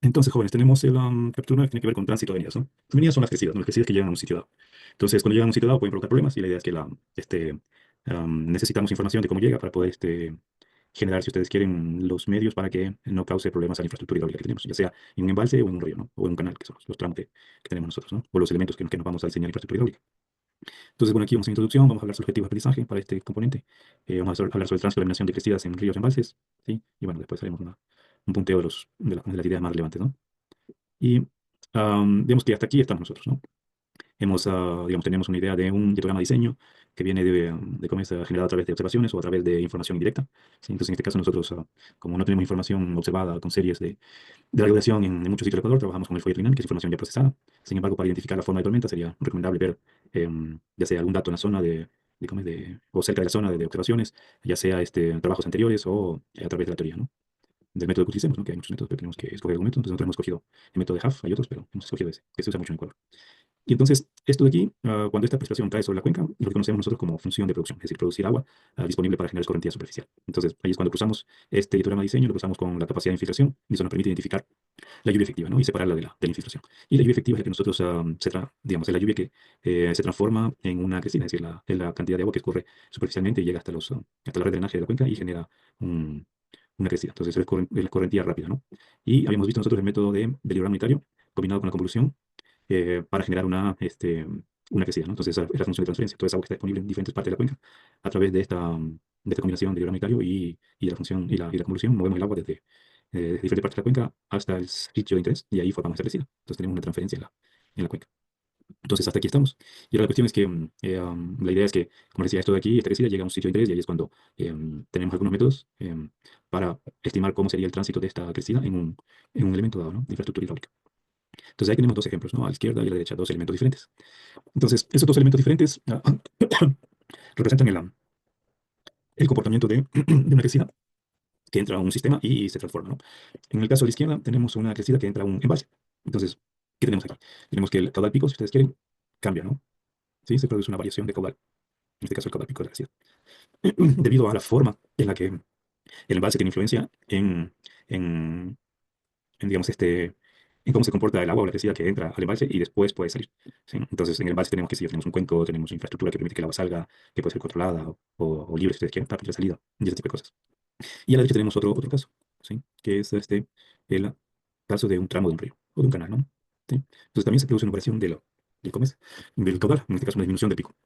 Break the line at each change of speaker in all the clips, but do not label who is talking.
Entonces, jóvenes, tenemos el capítulo 9 que tiene que ver con tránsito de avenidas, ¿no? Avenidas son las crecidas, ¿no? Las crecidas que llegan a un sitio dado. Entonces, cuando llegan a un sitio dado pueden provocar problemas y la idea es que necesitamos información de cómo llega para poder generar, si ustedes quieren, los medios para que no cause problemas a la infraestructura hidráulica que tenemos, ya sea en un embalse o en un río, ¿no? O en un canal, que son los tramos que tenemos nosotros, ¿no? O los elementos que nos vamos a diseñar infraestructura hidráulica. Entonces, bueno, aquí vamos a introducción, vamos a hablar sobre objetivos de aprendizaje para este componente. Vamos a hablar sobre el tránsito de eliminación de crecidas en ríos y embalses, ¿sí? Y bueno, después haremos un punteo de las ideas más relevantes, ¿no? Y digamos que hasta aquí estamos nosotros, ¿no? Digamos, tenemos una idea de un diagrama de diseño que viene de cómo es generado a través de observaciones o a través de información indirecta, ¿sí? Entonces, en este caso nosotros, como no tenemos información observada con series de regulación en muchos sitios del Ecuador, trabajamos con el folleto dinámico, que es información ya procesada. Sin embargo, para identificar la forma de tormenta sería recomendable ver ya sea algún dato en la zona o cerca de la zona de observaciones, ya sea trabajos anteriores o a través de la teoría, ¿no? Del método que utilicemos, ¿no? Que hay muchos métodos, pero tenemos que escoger algún método. Entonces nosotros hemos escogido el método de Huff, hay otros, pero hemos escogido ese, que se usa mucho en Ecuador. Y entonces, esto de aquí, cuando esta precipitación cae sobre la cuenca, lo que conocemos nosotros como función de producción, es decir, producir agua disponible para generar escorrentía superficial. Entonces, ahí es cuando cruzamos este hidrograma de diseño, lo cruzamos con la capacidad de infiltración, y eso nos permite identificar la lluvia efectiva, ¿no? Y separarla de la infiltración. Y la lluvia efectiva es la que nosotros, digamos, es la lluvia que se transforma en una crecida, es decir, es la cantidad de agua que escurre superficialmente y llega hasta la red de drenaje de la cuenca y genera una crecida. Entonces, es la escorrentía rápida, ¿no? Y habíamos visto nosotros el método del hidrograma unitario combinado con la convolución para generar una crecida, ¿no? Entonces, esa es la función de transferencia. Toda esa agua que está disponible en diferentes partes de la cuenca a través de esta combinación de hidrograma unitario y la función y la convolución, movemos el agua desde diferentes partes de la cuenca hasta el sitio de interés y ahí formamos esa crecida. Entonces, tenemos una transferencia en la cuenca. Entonces, hasta aquí estamos. Y ahora la cuestión es que la idea es que, como decía, esto de aquí, esta crecida llega a un sitio de interés y ahí es cuando tenemos algunos métodos para estimar cómo sería el tránsito de esta crecida en un elemento dado, ¿no? De infraestructura hidráulica. Entonces ahí tenemos dos ejemplos, ¿no? A la izquierda y a la derecha, dos elementos diferentes. Entonces, esos dos elementos diferentes representan el comportamiento de una crecida que entra a un sistema y se transforma, ¿no? En el caso de la izquierda, tenemos una crecida que entra a un embalse. Entonces, ¿qué tenemos aquí? Tenemos que el caudal pico, si ustedes quieren, cambia, ¿no? Sí, se produce una variación de caudal. En este caso, el caudal pico de la crecida. Debido a la forma en la que el embalse tiene influencia digamos, en cómo se comporta el agua o la crecida que entra al embalse y después puede salir, ¿sí? Entonces, en el embalse tenemos que si tenemos un cuenco, tenemos infraestructura que permite que el agua salga, que puede ser controlada o libre si ustedes quieren, para permitir la salida y ese tipo de cosas. Y a la derecha tenemos otro caso, ¿sí? Que es el caso de un tramo de un río o de un canal, ¿no? ¿Sí? Entonces, también se produce una variación ¿cómo es? Del caudal, en este caso una disminución del pico.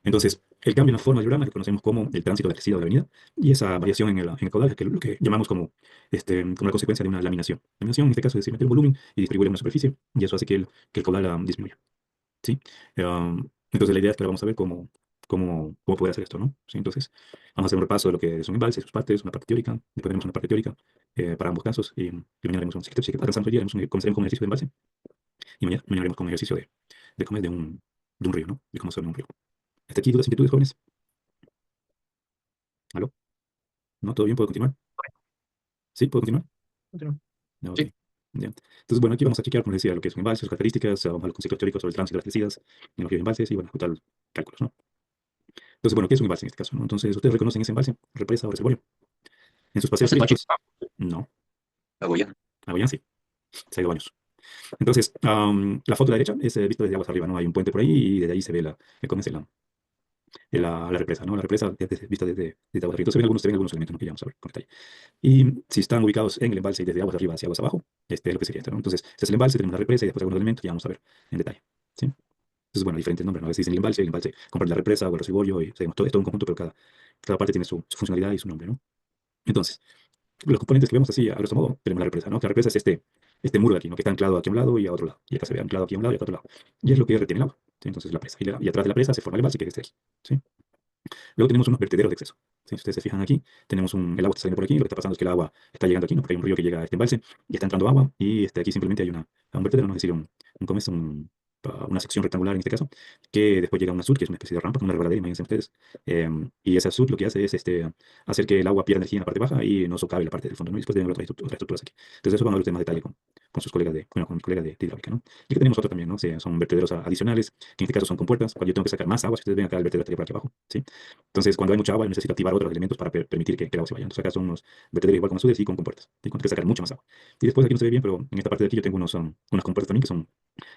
Entonces, el cambio en la forma del diagrama que conocemos como el tránsito de la crecida de la avenida y esa variación en el caudal es lo que llamamos como la consecuencia de una laminación. Laminación, en este caso, es decir, meter un volumen y distribuirlo en una superficie y eso hace que el caudal disminuya, ¿sí? Entonces, la idea es que ahora vamos a ver cómo poder hacer esto, ¿no? ¿Sí? Entonces, vamos a hacer un repaso de lo que es un embalse, sus partes, una parte teórica, después tenemos una parte teórica para ambos casos y mañana haremos un si alcanzamos hoy día, comenzaremos con un ejercicio de embalse y mañana haremos con un ejercicio de cómo es de un río, ¿no? De cómo son un río. Hasta aquí dudas, inquietudes, jóvenes. ¿Aló? ¿No? ¿Todo bien? ¿Puedo continuar? ¿Sí? ¿Puedo continuar?
Continúa.
No, ok.
Sí,
Ya. Entonces, bueno, aquí vamos a chequear, como les decía, lo que es un embalse, sus características, vamos a los conceptos teóricos sobre el tránsito de las crecidas en los ríos y embalses y, bueno, ejecutar los cálculos, ¿no? Entonces, bueno, ¿qué es un embalse en este caso, no? Entonces, ¿ustedes reconocen ese embalse? ¿Represa o reservorio? En sus
no
paseos
sé, Pacho.
turísticos. No.
Agoya.
Agua sí. Se ha ido baños. Entonces, la foto de la derecha es vista desde aguas arriba, ¿no? Hay un puente por ahí y desde ahí se ve ¿cómo es la represa, ¿no? La represa vista desde aguas arriba. Entonces, se ven algunos elementos, ¿no? Que ya vamos a ver con detalle. Y si están ubicados en el embalse y desde aguas arriba hacia aguas abajo, este es lo que sería esto, ¿no? Entonces, este es el embalse, tenemos la represa y después algunos elementos, ya vamos a ver en detalle, ¿sí? Entonces, bueno, diferentes nombres, ¿no? A veces dicen el embalse comparte la represa o el reservorio, y sabemos, todo es todo un conjunto, pero cada parte tiene su funcionalidad y su nombre, ¿no? Entonces, los componentes que vemos así, a grosso modo, tenemos la represa, ¿no? Que la represa es este muro de aquí, ¿no? Que está anclado aquí a un lado y a otro lado. Y acá se ve anclado aquí a un lado y a otro lado. Y es lo que retiene el agua, ¿sí? Entonces, la presa. Y atrás de la presa se forma el embalse, que es este de aquí, ¿sí? Luego tenemos unos vertederos de exceso. Si ustedes se fijan aquí, el agua está saliendo por aquí, lo que está pasando es que el agua está llegando aquí, ¿no? Porque hay un río que llega a este embalse y está entrando agua, y aquí simplemente hay un vertedero, ¿no? Es decir, ¿cómo es? Una sección rectangular en este caso, que después llega a una SUT, que es una especie de rampa, como una resbaladera, imagínense ustedes. Y esa SUT lo que hace es hacer que el agua pierda energía en la parte baja y no socave la parte del fondo, ¿no? Y después tenemos otras estructuras aquí. Entonces, eso vamos a ver más detalle con sus colegas de, bueno, con mis colegas de hidráulica, ¿no? Y que tenemos otro también, ¿no? O sea, son vertederos adicionales, que en este caso son compuertas, cuando yo tengo que sacar más agua, si ustedes ven acá el vertedero estaría por aquí abajo, ¿sí? Entonces, cuando hay mucha agua, yo necesito activar otros elementos para permitir que el agua se vaya. Entonces, acá son unos vertederos igual con azules y con compuertas, ¿sí? Cuando hay que sacar mucha más agua. Y después aquí no se ve bien, pero en esta parte de aquí yo tengo unas compuertas también que son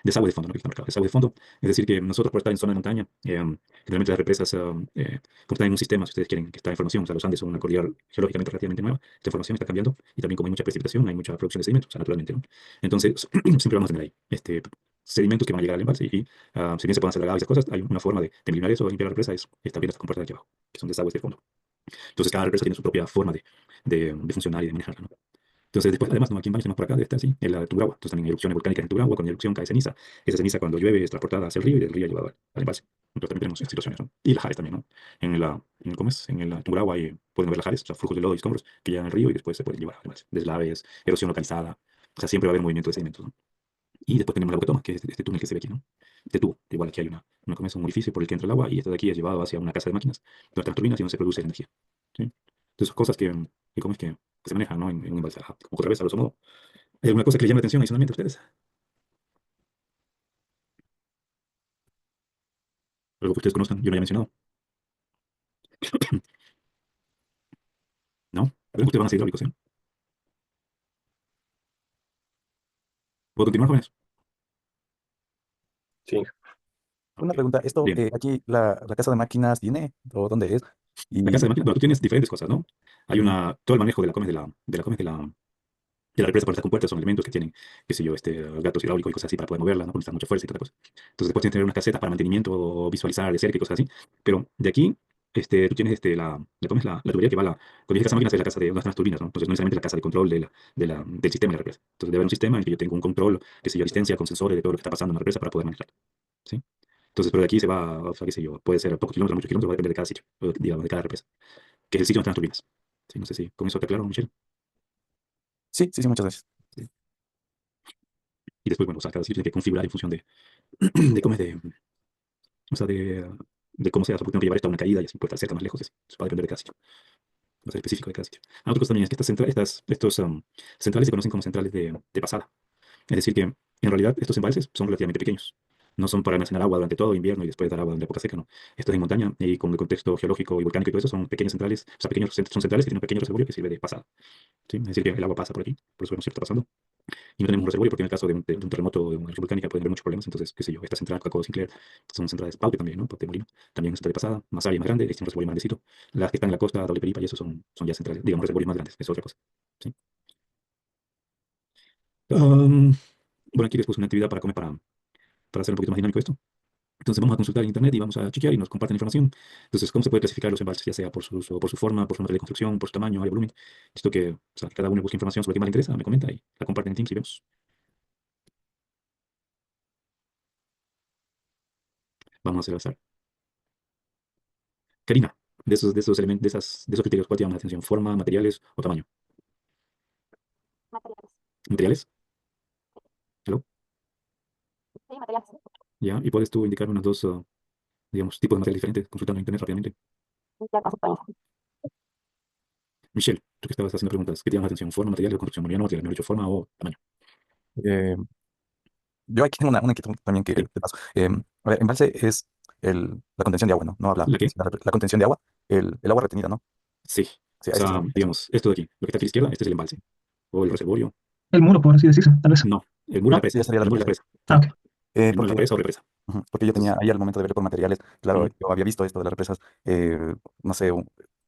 desagüe de fondo, ¿no? Que está marcado, desagüe de fondo. Es decir, que nosotros por estar en zona de montaña, generalmente las represas, como están en un sistema, si ustedes quieren que esta información, o sea, los Andes son una cordillera geológicamente relativamente nueva, esta información está cambiando y también como hay mucha precipitación, hay mucha producción de sedimentos, o sea, naturalmente, ¿no? Entonces, siempre vamos a tener ahí sedimentos que van a llegar al embalse y si bien se pueden hacer lagadas y esas cosas, hay una forma de eliminar eso, de limpiar la represa, es abriendo estas compuertas de aquí abajo, que son desagües de fondo. Entonces, cada represa tiene su propia forma de funcionar y de manejarla, ¿no? Entonces, después, además, no, aquí en Baños, más por acá, está así, en la Tungurahua. Entonces, también hay erupciones volcánicas en Tungurahua, cuando hay erupción cae ceniza. Esa ceniza, cuando llueve, es transportada hacia el río y del río llevada al embalse. Entonces, también tenemos estas situaciones, ¿no? Y lajares también, ¿no? ¿Cómo es? En el Tungurahua pueden haber lajares, o sea, flujos de lodo y escombros que llegan al río y después se pueden llevar al embalse. Deslaves, erosión localizada. O sea, siempre va a haber movimiento de sedimentos, ¿no? Y después tenemos la boquetoma, que es este túnel que se ve aquí, ¿no? Este tubo. Igual aquí hay ¿cómo es? Un orificio por el que entra el agua y esto de aquí es llevado hacia una casa de máquinas, donde están las turbinas y donde se produce energía. ¿Sí? Entonces, son cosas ¿cómo es que se manejan, ¿no? En un embalse. Ajá, como otra vez, a grosso modo. ¿Hay alguna cosa que les llame la atención adicionalmente a ustedes? Algo que ustedes conozcan, yo no haya mencionado. ¿No? Pero ustedes van a ser hidráulicos, ¿eh? ¿Puedo continuar, jóvenes?
Sí.
Ok,
Una pregunta, ¿esto
bien.
aquí la casa de máquinas tiene o dónde es?
La casa
Y
de máquinas, bueno, tú tienes diferentes cosas, ¿no? Hay
ujú,
todo el manejo de la, ¿cómo es? ¿Cómo es? De la represa para estas compuertas son elementos que tienen, qué sé yo, gatos hidráulicos y cosas así para poder moverla, ¿no? Necesitan mucha fuerza y toda cosa. Entonces después tienes que tener unas casetas para mantenimiento, visualizar de cerca y cosas así. Pero de aquí, tú tienes ¿cómo es? La tubería que va cuando dices casa máquinas es la casa de donde están las turbinas, ¿no? Entonces no necesariamente la casa de control del sistema de la represa. Entonces debe haber un sistema en el que yo tengo un control, qué sé yo, a distancia con sensores de todo lo que está pasando en la represa para poder manejar, ¿sí? Entonces, pero de aquí se va, o sea, qué sé yo, puede ser a pocos kilómetros, muchos kilómetros, va a depender de cada sitio, o, digamos, de cada represa, que es el sitio donde están las turbinas. Sí, no sé si con eso te aclaro, Michelle.
sí, sí, sí, muchas gracias.
Sí. Y después, bueno, o sea, cada sitio tiene que configurar en función de cómo es o sea, de cómo sea, porque tengo que llevar esto a una caída y así puede estar cerca, más lejos, y así. Eso va a depender de cada sitio, va a ser específico de cada sitio. Otra cosa también es que estos centrales se conocen como centrales de pasada. Es decir, que en realidad estos embalses son relativamente pequeños. No son para almacenar agua durante todo invierno y después dar agua durante época seca, no. Esto es en montaña y con el contexto geológico y volcánico y todo eso son pequeñas centrales, o sea, son centrales que tienen un pequeño reservorio que sirve de pasada. ¿Sí? Es decir, que el agua pasa por aquí, por eso vemos que está pasando. Y no tenemos un reservorio porque en el caso de un terremoto o de una erupción volcánica pueden haber muchos problemas. Entonces, qué sé yo, esta central Coca-Cola Sinclair son centrales Paupe también, ¿no? Paupe Molino. También es central de pasada, más área más grande, este es un reservorio más grandecito. Las que están en la costa, doble peripa y eso son ya centrales, digamos, reservorios más grandes, es otra cosa. ¿Sí? Am, bueno, aquí les puse una actividad para hacer un poquito más dinámico esto. Entonces vamos a consultar en internet y vamos a chequear y nos comparten información. Entonces, ¿cómo se puede clasificar los embalses? Ya sea por su forma, por su material de construcción, por su tamaño, área, volumen. Esto que, o sea, cada uno busca información sobre lo que más le interesa, me comenta y la comparten en Teams y vemos. Vamos a hacer al azar. Karina, de esos elementos, de esos criterios, ¿cuál te llama la atención? ¿Forma, materiales o tamaño?
Materiales.
¿Materiales? ¿Hello?
Sí, materiales.
¿Ya? ¿Y puedes tú indicar unos dos, digamos, tipos de materiales diferentes consultando en internet rápidamente?
Ya consultamos.
Michelle, tú que estabas haciendo preguntas, ¿qué te llama la atención? ¿Forma, materiales o construcción? Bueno, ya no materiales, mejor dicho, forma o tamaño.
Eh, yo aquí tengo una inquietud también que
Sí.
te paso. A ver, embalse es la contención de agua, ¿no? No habla,
¿La qué?
la contención de agua, el agua retenida, ¿no?
Sí.
Sí,
O
a eso se
sea,
refiere.
digamos, esto de aquí, lo que está aquí a la izquierda, este es el embalse. O el reservorio.
El muro, por así decirse, tal vez.
No, el muro es la
¿No?
presa.
Sí, ya sería la
El muro es la
represa.
presa.
Ah,
Sí.
ok.
El muro es la
Porque,
presa o represa.
porque yo tenía
Entonces,
ahí al momento de ver por materiales, claro,
ujú.
yo había visto esto de las represas, no sé,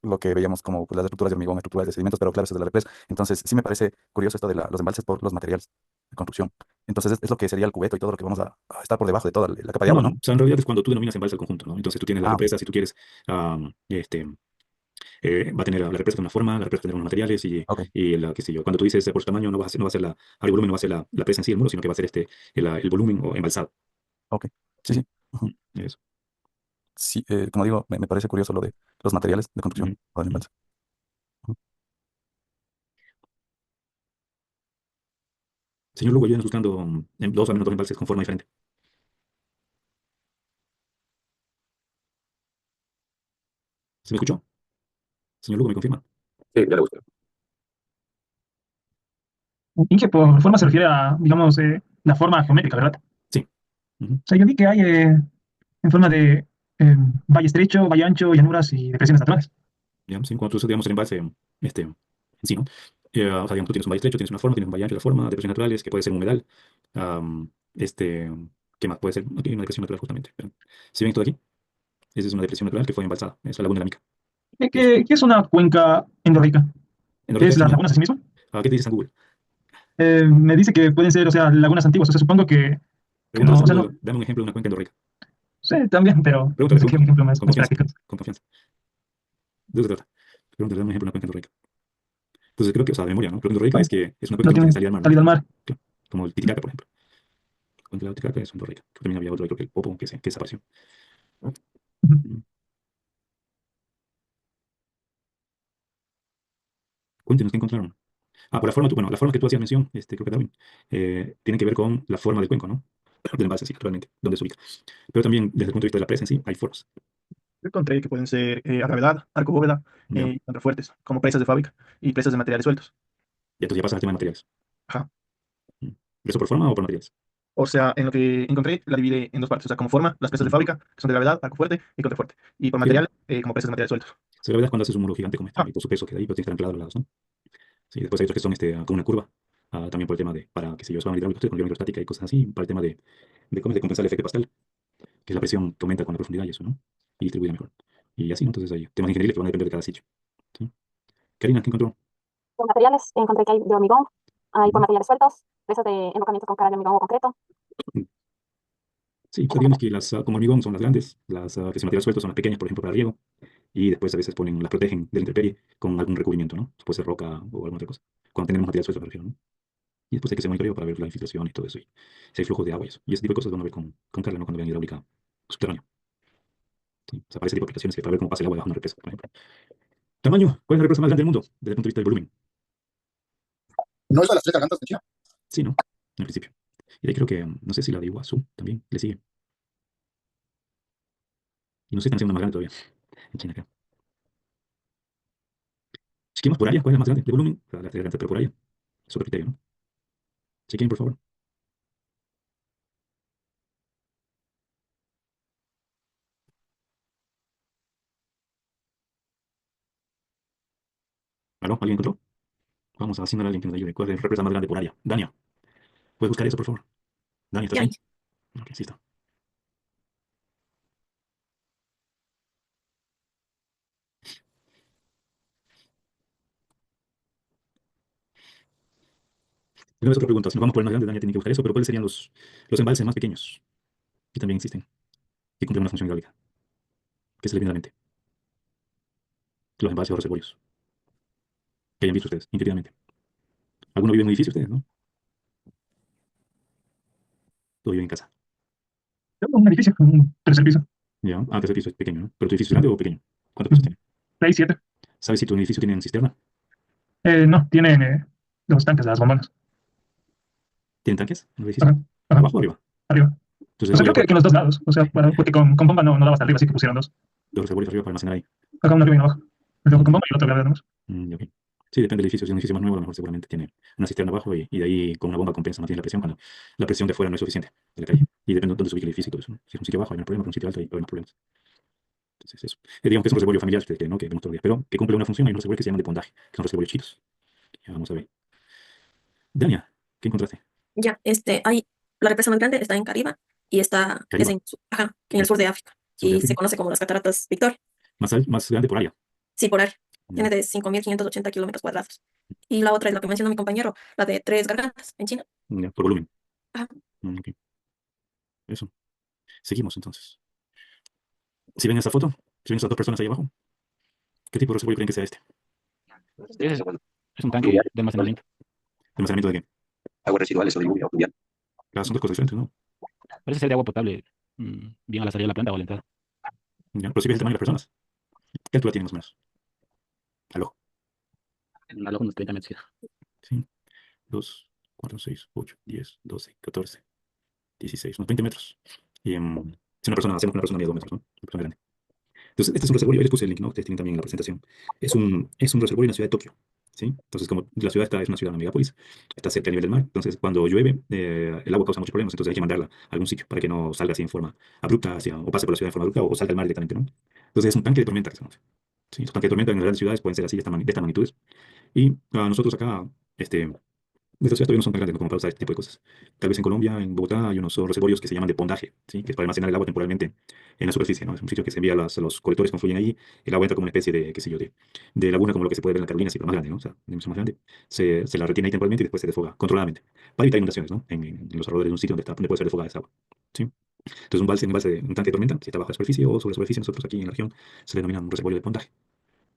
lo que veíamos como pues, las estructuras de hormigón, estructuras de sedimentos, pero claro, eso es de la represa. Entonces, sí me parece curioso esto de los embalses por los materiales de construcción. Entonces, es lo que sería el cubeto y todo lo que vamos a estar por debajo de toda la capa de
No,
agua,
no.
¿no?
O sea, en realidad es cuando tú denominas embalse al conjunto, ¿no? Entonces tú tienes la
Ah, ok.
represa, si tú quieres, am, este, va a tener la represa de una forma, la represa tendrá unos materiales
Ok,
qué sé yo. Cuando tú dices por su tamaño, no va a ser el volumen, no va a ser la presa en sí del muro, sino que va a ser el volumen o embalsado.
ok. Sí,
¿Sí?
sí. Ujú.
Eso.
Sí, como digo, me parece curioso lo de los materiales de construcción
Ujú.
o del
Ujú.
embalse. Ujú.
Señor Lugo, ayúdenos buscando dos al menos dos embalses con forma diferente. ¿Se me escuchó? Señor Lugo, ¿me confirma?
Sí, ya le gusta.
Inge por forma se refiere a, digamos, la forma geométrica, ¿verdad?
Sí. Ujú.
O sea, yo vi que hay en forma de valle estrecho, valle ancho, llanuras y depresiones naturales.
Ya, sí, cuando tú usas, digamos, el embalse, en sí, ¿no? O sea, digamos, tú tienes un valle estrecho, tienes una forma, tienes un valle ancho, la forma, depresiones naturales, que puede ser un humedal. am, este, ¿Qué más puede ser? Aquí hay una depresión natural, justamente. Si ven esto de aquí, esa es una depresión natural que fue embalsada, es la laguna de la Mica. Que es,
¿Qué es una cuenca endorreica?
en Rica
¿Es
es
las
una.
lagunas en sí mismo?
¿Qué te dice San Google?
Me dice que pueden ser, o sea, lagunas antiguas, o sea, supongo que
Pregúntale a
no, o
San
sea, no
Google, dame un ejemplo de una cuenca endorreica.
sé también, pero no
Pregúntale,
sé qué
pregúntale,
ejemplo
con
más
confianza,
práctico.
con confianza. De eso se trata. Pregúntale, dame un ejemplo de una cuenca endorreica. Entonces creo que, o sea, de memoria, ¿no? Cuenca endorreica
No,
es que es una cuenca
no
que no tiene
tiene
salida al mar, ¿no?
salida al mar.
Claro, como el Titicaca, por ejemplo. Cuenca de la Titicaca es endorreica. Que también había otro, creo que el Popo, que desapareció.
Ujú.
Mm. Cuéntenos qué encontraron. Por la forma, bueno, la forma que tú hacías mención, creo que Darwin, tiene que ver con la forma del cuenco, ¿no? Del embalse, sí, naturalmente, donde se ubica. Pero también, desde el punto de vista de la presa en sí, hay formas.
Yo encontré que pueden ser a gravedad, arco bóveda
¿Ya?
y contrafuertes, como presas de fábrica y presas de materiales sueltos.
Y entonces ya pasa al tema de materiales.
Ajá.
Mm. ¿Eso por forma o por materiales?
O sea, en lo que encontré, la divide en dos partes. O sea, como forma, las presas de
Mm.
fábrica, que son de gravedad, arco fuerte y contrafuerte. Y por
Sí,
material, como presas de materiales sueltos.
se ve cuando haces un muro gigante como este, ¿no?
Ah,
Y por su peso queda ahí, pero tiene que estar anclado a los lados, ¿no? Sí, después hay otros que son con una curva, también por el tema de, para, qué sé yo, suban hidráulicos, con hidrostática y cosas así, para el tema de cómo se compensar el efecto Pascal, que es la presión que aumenta con la profundidad y eso, ¿no? Y distribuye mejor. Y así, ¿no? Entonces hay temas ingenieriles que van a depender de cada sitio. ¿Sí? Karina, ¿qué encontró?
Por materiales, encontré que hay de hormigón, hay por
Ujú.
materiales sueltos, presas de enrocamiento con cara de hormigón o concreto.
Sí, o sea,
Eso
digamos
encontré.
que las como hormigón son las grandes, las que son materiales sueltos son las pequeñas, por ejemplo, para riego, y después a veces las protegen de la intemperie con algún recubrimiento, ¿no? Puede ser roca o alguna otra cosa. Cuando tenemos material suelto, me refiero, ¿no? Y después hay que hacer monitoreo para ver la infiltración y todo eso, y si hay flujos de agua y eso. Y ese tipo de cosas van a ver con Carla, ¿no? Cuando vean hidráulica subterránea. ¿Sí? O sea, para ese tipo de aplicaciones, que para ver cómo pasa el agua debajo de una represa, por ejemplo. Tamaño, ¿cuál es la represa más grande del mundo? Desde el punto de vista del volumen.
¿No es de las tres gargantas de China?
Sí, ¿no? En principio. Y ahí creo que, no sé si la de Iguazú también le sigue. Y no sé si están haciendo más grande todavía en China, creo. Chequemos por área, ¿cuál es la más grande de volumen? O sea, la tres grandes, pero por área. Es otro criterio, ¿no? Chequen, por favor. ¿Aló? ¿Alguien encontró? Vamos a haciendo a alguien que nos ayude. ¿Cuál es la represa más grande por área? Dania, ¿puedes buscar eso, por favor? Dania, ¿estás
Ya,
ahí? Ok, sí está. Tenemos otra pregunta. Si nos vamos por el más grande, Dania tiene que buscar eso, pero ¿cuáles serían los embalses más pequeños? Que también existen, que cumplen una función hidráulica. ¿Qué se le viene a la mente? Los embalses o reservorios. Que hayan visto ustedes, intuitivamente. ¿Alguno vive en un edificio ustedes, no? Todo vive en casa.
Un edificio, un tercer piso.
Ya, tercer piso es pequeño, ¿no? ¿Pero tu edificio es grande o pequeño? ¿Cuántos pisos
Mm,
tiene?
6, 7.
¿Sabes si tu edificio tiene cisterna?
No, tienen los tanques, las bombonas.
¿Tienen tanques en el edificio?
Ajá, ajá,
¿Abajo o arriba?
arriba.
Entonces
O
el
sea,
agua
creo
ya
que en los dos lados. O sea, porque con bomba no daba hasta arriba, así que pusieron dos.
los reservorios arriba para almacenar ahí.
Acá uno arriba y uno abajo. Luego con
Mm,
bomba y el otro arriba nomás.
ok. Sí, depende del edificio. Si es un edificio más nuevo, a lo mejor seguramente tiene una cisterna abajo y de ahí con una bomba compensa, mantiene la presión cuando la presión de afuera no es suficiente de la calle. Y depende de dónde se ubique el edificio y todo eso, ¿no? Si es un sitio bajo hay más problemas, pero un sitio alto hay más problemas. Entonces, eso. Digamos que es un reservorio familiar, ustedes creen, ¿no? Que vemos todos los días, pero que cumple una función. Hay unos reservorios que se llaman de pondaje, que son reservorios chitos. Ya vamos a ver. Dania, ¿qué encontraste?
ya, hay, la represa más grande está en Caribe y es
Cariba,
ajá, en
ok.
el sur de África
Sur de
y se
África.
conoce como las cataratas Victoria.
Más grande por área.
Sí, por área.
Ya,
Tiene de 5.580 kilómetros cuadrados. Y la otra es la que mencionó mi compañero, la de Tres Gargantas, en China.
ya, por volumen.
Ajá.
Ok, eso. Seguimos entonces. Si ven esa foto, si ven esas dos personas ahí abajo, ¿qué tipo de reservorio creen que sea este?
Es un tanque de almacenamiento.
¿De almacenamiento de qué?
Aguas residuales o de lluvia o pluvial.
Claro, son dos cosas diferentes, ¿no?
Parece ser de agua potable, bien a la salida de la planta o a la entrada.
Ya, pero si ves el tamaño de las personas, ¿qué altura tienen más o menos? Aló.
A lo unos 30 metros.
Sí. 2, 4, 6, 8, 10, 12, 14, 16, unos 20 metros. Y si una persona, hacemos que una persona mide 2 metros, ¿no? Una persona grande. Entonces, este es un reservorio, yo les puse el link, ¿no? Ustedes tienen también en la presentación. Es un reservorio en la ciudad de Tokio. ¿sí? Entonces, como la ciudad es una ciudad, una megápolis, está cerca del nivel del mar, entonces cuando llueve, el agua causa muchos problemas, entonces hay que mandarla a algún sitio para que no salga así en forma abrupta hacia, o pase por la ciudad en forma abrupta o salga al mar directamente, ¿no? Entonces es un tanque de tormenta que se conoce. Sí, los tanques de tormenta en las grandes ciudades pueden ser así, de esta magnitudes. Y nosotros acá, nuestras ciudades todavía no son tan grandes, ¿no?, como para usar este tipo de cosas. Tal vez en Colombia, en Bogotá, hay unos reservorios que se llaman de pondaje, ¿sí? Que es para almacenar el agua temporalmente en la superficie, ¿no? Es un sitio que se envía a los colectores que confluyen ahí, el agua entra como una especie de, qué sé yo, de laguna, como lo que se puede ver en la Carolina, sí, pero más grande, ¿no? O sea, de dimensión más grande. Se la retiene ahí temporalmente y después se desfoga controladamente, para evitar inundaciones, ¿no? En los alrededores de un sitio donde puede ser desfogada esa agua, ¿sí? Entonces, un tanque de tormenta, si está bajo la superficie o sobre la superficie, nosotros aquí en la región se le denomina un reservorio de pondaje,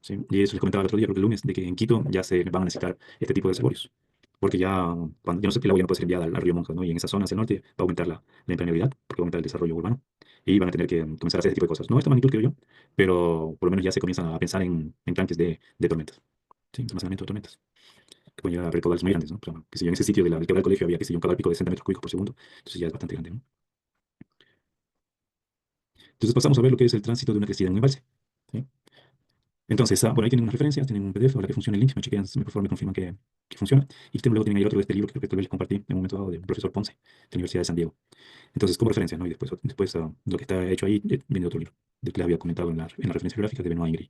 ¿sí? Y eso les comentaba el otro día, creo que el lunes, de que en Quito ya se van a necesitar este tipo de reservorios. Porque ya, cuando ya no sé, el agua ya no puede ser enviada al río Monja, ¿no? Y en esas zonas del norte va a aumentar la impermeabilidad, porque va a aumentar el desarrollo urbano. Y van a tener que comenzar a hacer este tipo de cosas. No a esta magnitud, creo yo, pero por lo menos ya se comienzan a pensar en tanques de tormentas. Sí, de almacenamiento de tormentas. Que pueden llegar a haber caudales muy grandes, ¿no? O sea, que si yo en ese sitio del que habla del colegio había, que si yo, un caudal pico de 60 metros cúbicos por segundo, entonces ya es bastante grande, ¿no? Entonces pasamos a ver lo que es el tránsito de una crecida en un embalse, ¿sí? Entonces, bueno, ahí tienen unas referencias, tienen un PDF, ahora que funciona el link, me chequean, por favor, me confirman que funciona. Y luego tienen ahí otro de este libro que creo que tal vez les compartí en un momento dado, del profesor Ponce, de la Universidad de San Diego. Entonces, como referencia, ¿no? Y después lo que está hecho ahí viene de otro libro, del que les había comentado en la referencia gráfica de Benoit Ingrid.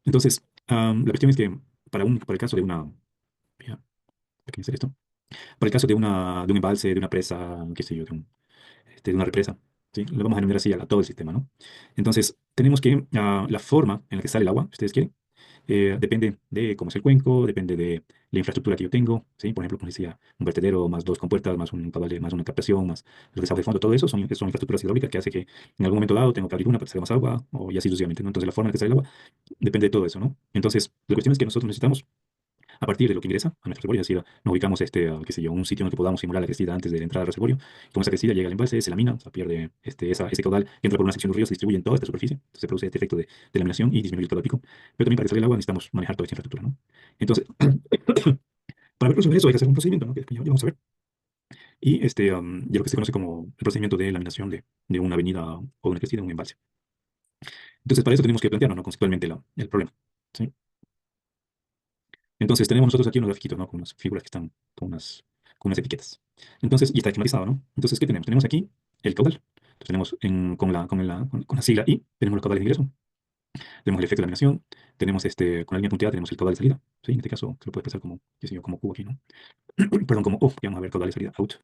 Entonces, la cuestión es que para el caso de una, ya, ¿qué es esto? Para el caso de un embalse, de una presa, qué sé yo, de una represa, ¿sí? Lo vamos a enumerar así a todo el sistema, ¿no? Entonces, tenemos que la forma en la que sale el agua, si ustedes quieren, depende de cómo es el cuenco, depende de la infraestructura que yo tengo, ¿sí? Por ejemplo, como decía, un vertedero, más dos compuertas, más un caudal, más una captación, más el rezago de fondo, todo eso son infraestructuras hidráulicas que hace que en algún momento dado tengo que abrir una para que salga más agua, o y así sucesivamente, ¿no? Entonces, la forma en la que sale el agua depende de todo eso, ¿no? Entonces, la cuestión es que nosotros necesitamos, a partir de lo que ingresa a nuestro reservorio, es decir, nos ubicamos, qué sé yo, un sitio en el que podamos simular la crecida antes de la entrada al reservorio. Con esa crecida llega al embalse, se lamina, o sea, pierde ese caudal, entra por una sección de río, se distribuye en toda esta superficie, entonces se produce este efecto de laminación y disminuye el caudal pico. Pero también para que salga el agua necesitamos manejar toda esta infraestructura, ¿no? Entonces, para ver resolver eso hay que hacer un procedimiento, ¿no? Que ya vamos a ver. Y de lo que se conoce como el procedimiento de laminación de una avenida o de una crecida, un embalse. Entonces, para eso tenemos que plantearnos, ¿no?, conceptualmente el problema, ¿sí? Entonces tenemos nosotros aquí unos grafiquitos, ¿no? Con unas figuras que están con unas etiquetas. Entonces, y está esquematizado, ¿no? Entonces, ¿qué tenemos? Tenemos aquí el caudal. Entonces tenemos con la sigla I, tenemos los caudales de ingreso, tenemos el efecto de laminación, tenemos con la línea punteada, tenemos el caudal de salida. ¿Sí? En este caso, se lo puede pasar como, qué sé yo, como cubo aquí, ¿no? Perdón, como off, que vamos a ver caudal de salida, out.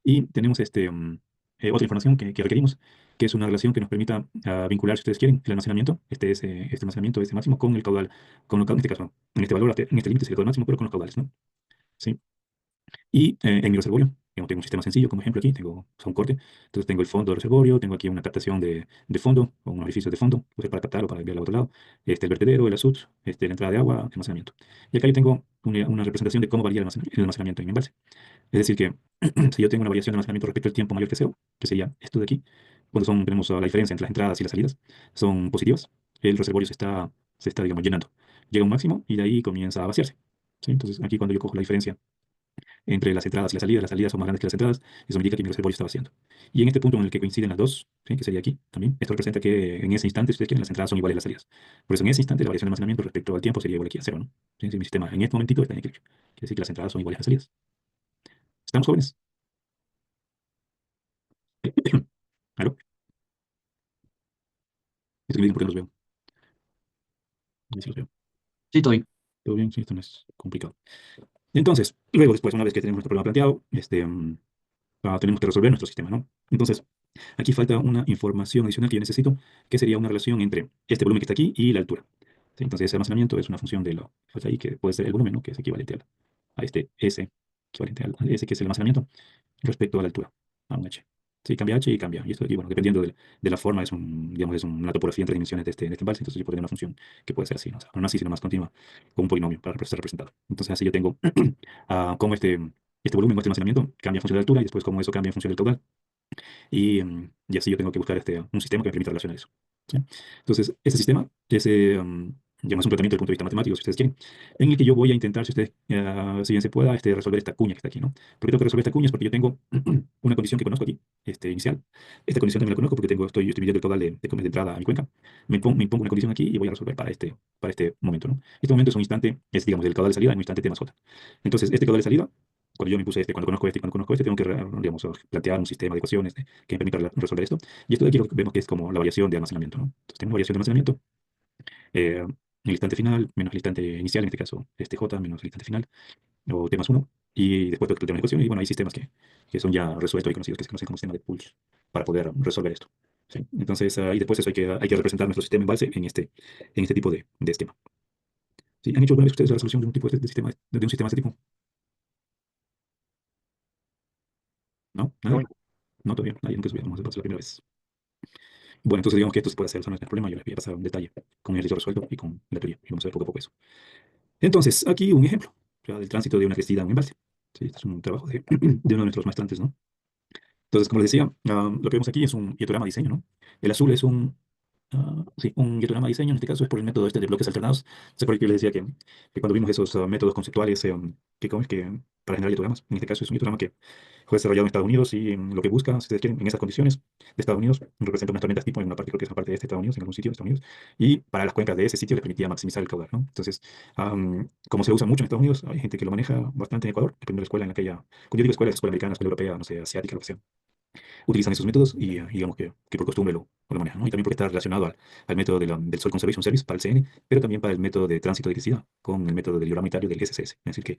Y tenemos otra información que requerimos, que es una relación que nos permita vincular, si ustedes quieren, el almacenamiento, este almacenamiento, este máximo, con el caudal, en este caso, en este valor, en este límite sería el caudal máximo, pero con los caudales, ¿no? ¿Sí? Y en mi reservorio, tengo un sistema sencillo, como ejemplo aquí, tengo, o sea, un corte, entonces tengo el fondo del reservorio, tengo aquí una captación de fondo, o un orificio de fondo, puede ser para captar o para enviarlo a otro lado, el vertedero, el azud, la entrada de agua, almacenamiento. Y acá yo tengo una representación de cómo varía el almacenamiento en mi embalse. Es decir, que si yo tengo una variación de almacenamiento respecto al tiempo mayor que cero, que sería esto de aquí, cuando tenemos la diferencia entre las entradas y las salidas, son positivas, el reservorio se está, digamos, llenando. Llega a un máximo y de ahí comienza a vaciarse, ¿sí? Entonces, aquí cuando yo cojo la diferencia entre las salidas son más grandes que las entradas, eso me indica que mi reservorio está vaciando. Y en este punto en el que coinciden las dos, ¿sí?, que sería aquí también, esto representa que en ese instante, si ustedes quieren, las entradas son iguales a las salidas. Por eso en ese instante la variación de almacenamiento respecto al tiempo sería igual aquí a cero, ¿no? ¿Sí? Si mi sistema en este momentito está en equilibrio. Quiere decir que las entradas son iguales a las salidas. ¿Estamos jóvenes? ¿Aló? Esto me dicen por qué no los veo. Ahí sí los veo.
Sí, estoy.
¿Todo bien? Sí, esto no es complicado. Entonces, luego, después, una vez que tenemos nuestro problema planteado, tenemos que resolver nuestro sistema, ¿no? Entonces, aquí falta una información adicional que yo necesito, que sería una relación entre este volumen que está aquí y la altura, ¿sí? Entonces, ese almacenamiento es una función de lo que falta ahí, que puede ser el volumen, ¿no?, que es equivalente a este S, equivalente al S, que es el almacenamiento, respecto a la altura, a un H. Sí, cambia H y cambia. Y esto aquí, bueno, dependiendo de la forma, digamos, es una topografía en tres dimensiones de este embalse, entonces yo puedo tener una función que puede ser así, ¿no? O sea, no así, sino más continua, como un polinomio para ser representado. Entonces, así yo tengo cómo este volumen o este almacenamiento cambia en función de la altura y después cómo eso cambia en función del caudal. Y así yo tengo que buscar un sistema que me permita relacionar eso, ¿sí? Entonces, este sistema digamos, un planteamiento desde el punto de vista matemático, si ustedes quieren, en el que yo voy a intentar, si ustedes, si bien se pueda, resolver esta cuña que está aquí, ¿no? ¿Por qué tengo que resolver esta cuña? Es porque yo tengo una condición que conozco aquí, inicial. Esta condición también la conozco porque estoy midiendo el caudal de entrada a mi cuenca. Me impongo una condición aquí y voy a resolver para este momento, ¿no? Este momento es un instante, es, digamos, el caudal de salida en un instante t más j. Entonces, este caudal de salida, cuando yo me puse cuando conozco y cuando conozco tengo que, digamos, plantear un sistema de ecuaciones que me permita resolver esto. Y esto de aquí lo que vemos que es como la variación de almacenamiento, ¿no? Entonces, tengo una variación de almacenamiento el instante final menos el instante inicial, en este caso j menos el instante final, o t más 1, y después tengo que plantear una ecuación, y bueno, hay sistemas que son ya resueltos y conocidos, que se conocen como sistema de Puls, para poder resolver esto. ¿Sí? Entonces, y después eso hay que representar nuestro sistema embalse en este tipo de esquema. ¿Sí? ¿Han hecho alguna vez ustedes la resolución de un tipo de sistema, de un sistema de este tipo? ¿No? ¿Nadie?
No,
No, todavía, nadie, nunca vamos a hacer la primera vez. Bueno, entonces digamos que esto se puede hacer, eso no es el problema, yo les voy a pasar un detalle con el ejercicio resuelto y con la teoría, y vamos a ver poco a poco eso. Entonces, aquí un ejemplo ya, del tránsito de una crecida a un embalse. Sí, este es un trabajo de uno de nuestros maestrantes, ¿no? Entonces, como les decía, lo que vemos aquí es un hietograma de diseño, ¿no? El azul es sí, un hietograma de diseño, en este caso es por el método de bloques alternados. ¿Se acuerdan que yo les decía que cuando vimos esos métodos conceptuales ¿cómo es que para generar hietogramas? En este caso es un hietograma que fue desarrollado en Estados Unidos y lo que busca, si ustedes quieren, en esas condiciones de Estados Unidos, representa unas tormentas tipo en una parte, creo que es una parte de Estados Unidos, en algún sitio de Estados Unidos, y para las cuencas de ese sitio les permitía maximizar el caudal, ¿no? Entonces, como se usa mucho en Estados Unidos, hay gente que lo maneja bastante en Ecuador, dependiendo de la escuela en la que haya, cuando yo digo escuela, es escuela americana, escuela europea, no sé, asiática, lo que sea, utilizan esos métodos y digamos que por costumbre lo manejan, ¿no? Y también porque está relacionado al método del Soil Conservation Service para el CN, pero también para el método de tránsito de electricidad con el método del diagrama unitario del SCS. Es decir, que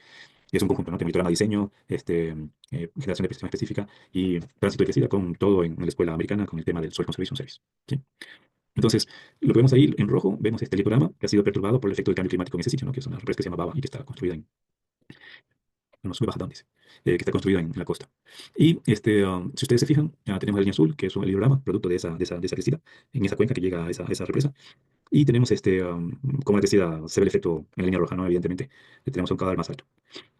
es un conjunto, ¿no? Tengo diagrama de diseño, generación de sistema específica y tránsito de electricidad con todo en la escuela americana con el tema del Soil Conservation Service. ¿Sí? Entonces, lo que vemos ahí en rojo, vemos este litograma que ha sido perturbado por el efecto del cambio climático en ese sitio, ¿no? Que es una represa que se llama Baba y que está construida no sube baja down, dice, que está construida en la costa. Y si ustedes se fijan, ya tenemos la línea azul, que es un heliograma, producto de esa crecida, en esa cuenca que llega a esa represa. Y tenemos como la crecida se ve el efecto en la línea roja, ¿no? Evidentemente, tenemos un caudal más alto.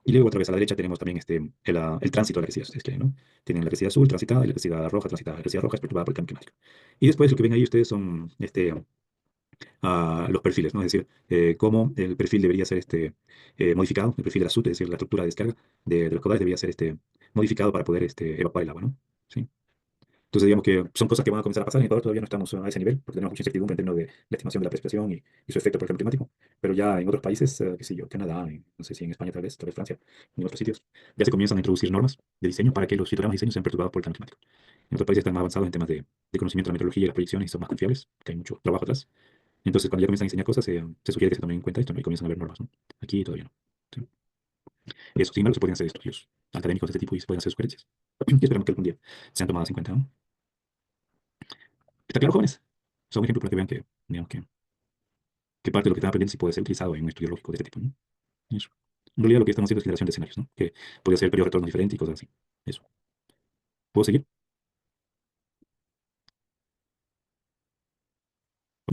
Y luego otra vez a la derecha tenemos también el tránsito de la crecida, si ustedes quieren, ¿no? Tienen la crecida azul transitada y la crecida roja transitada. La crecida roja es perturbada por el cambio climático. Y después lo que ven ahí ustedes son a los perfiles, ¿no? Es decir, cómo el perfil debería ser modificado, el perfil de la SUT, es decir, la estructura de descarga de los caudales debería ser modificado para poder evacuar el agua, ¿no? ¿Sí? Entonces, digamos que son cosas que van a comenzar a pasar. En Ecuador todavía no estamos a ese nivel, porque tenemos mucha incertidumbre en términos de la estimación de la precipitación y su efecto por el cambio climático. Pero ya en otros países, qué sé yo, Canadá, no sé si en España tal vez Francia, en otros sitios, ya se comienzan a introducir normas de diseño para que los hidrogramas de diseño sean perturbados por el cambio climático. En otros países están más avanzados en temas de conocimiento de la meteorología y las proyecciones y son más confiables, que hay mucho trabajo atrás. Entonces, cuando ya comienzan a diseñar cosas, se sugiere que se tomen en cuenta esto, ¿no? Y comienzan a ver normas, ¿no? Aquí todavía no. ¿Sí? Eso, sin embargo, se pueden hacer estudios académicos de este tipo y se pueden hacer sugerencias. Y esperamos que algún día sean tomadas en cuenta, ¿no? ¿Está claro, jóvenes? Son un ejemplo para que vean que, digamos, que parte de lo que están aprendiendo sí puede ser utilizado en un estudio lógico de este tipo, ¿no? Eso. En realidad lo que estamos haciendo es generación de escenarios, ¿no? Que puede ser el periodo de retorno diferente y cosas así. Eso. ¿Puedo seguir?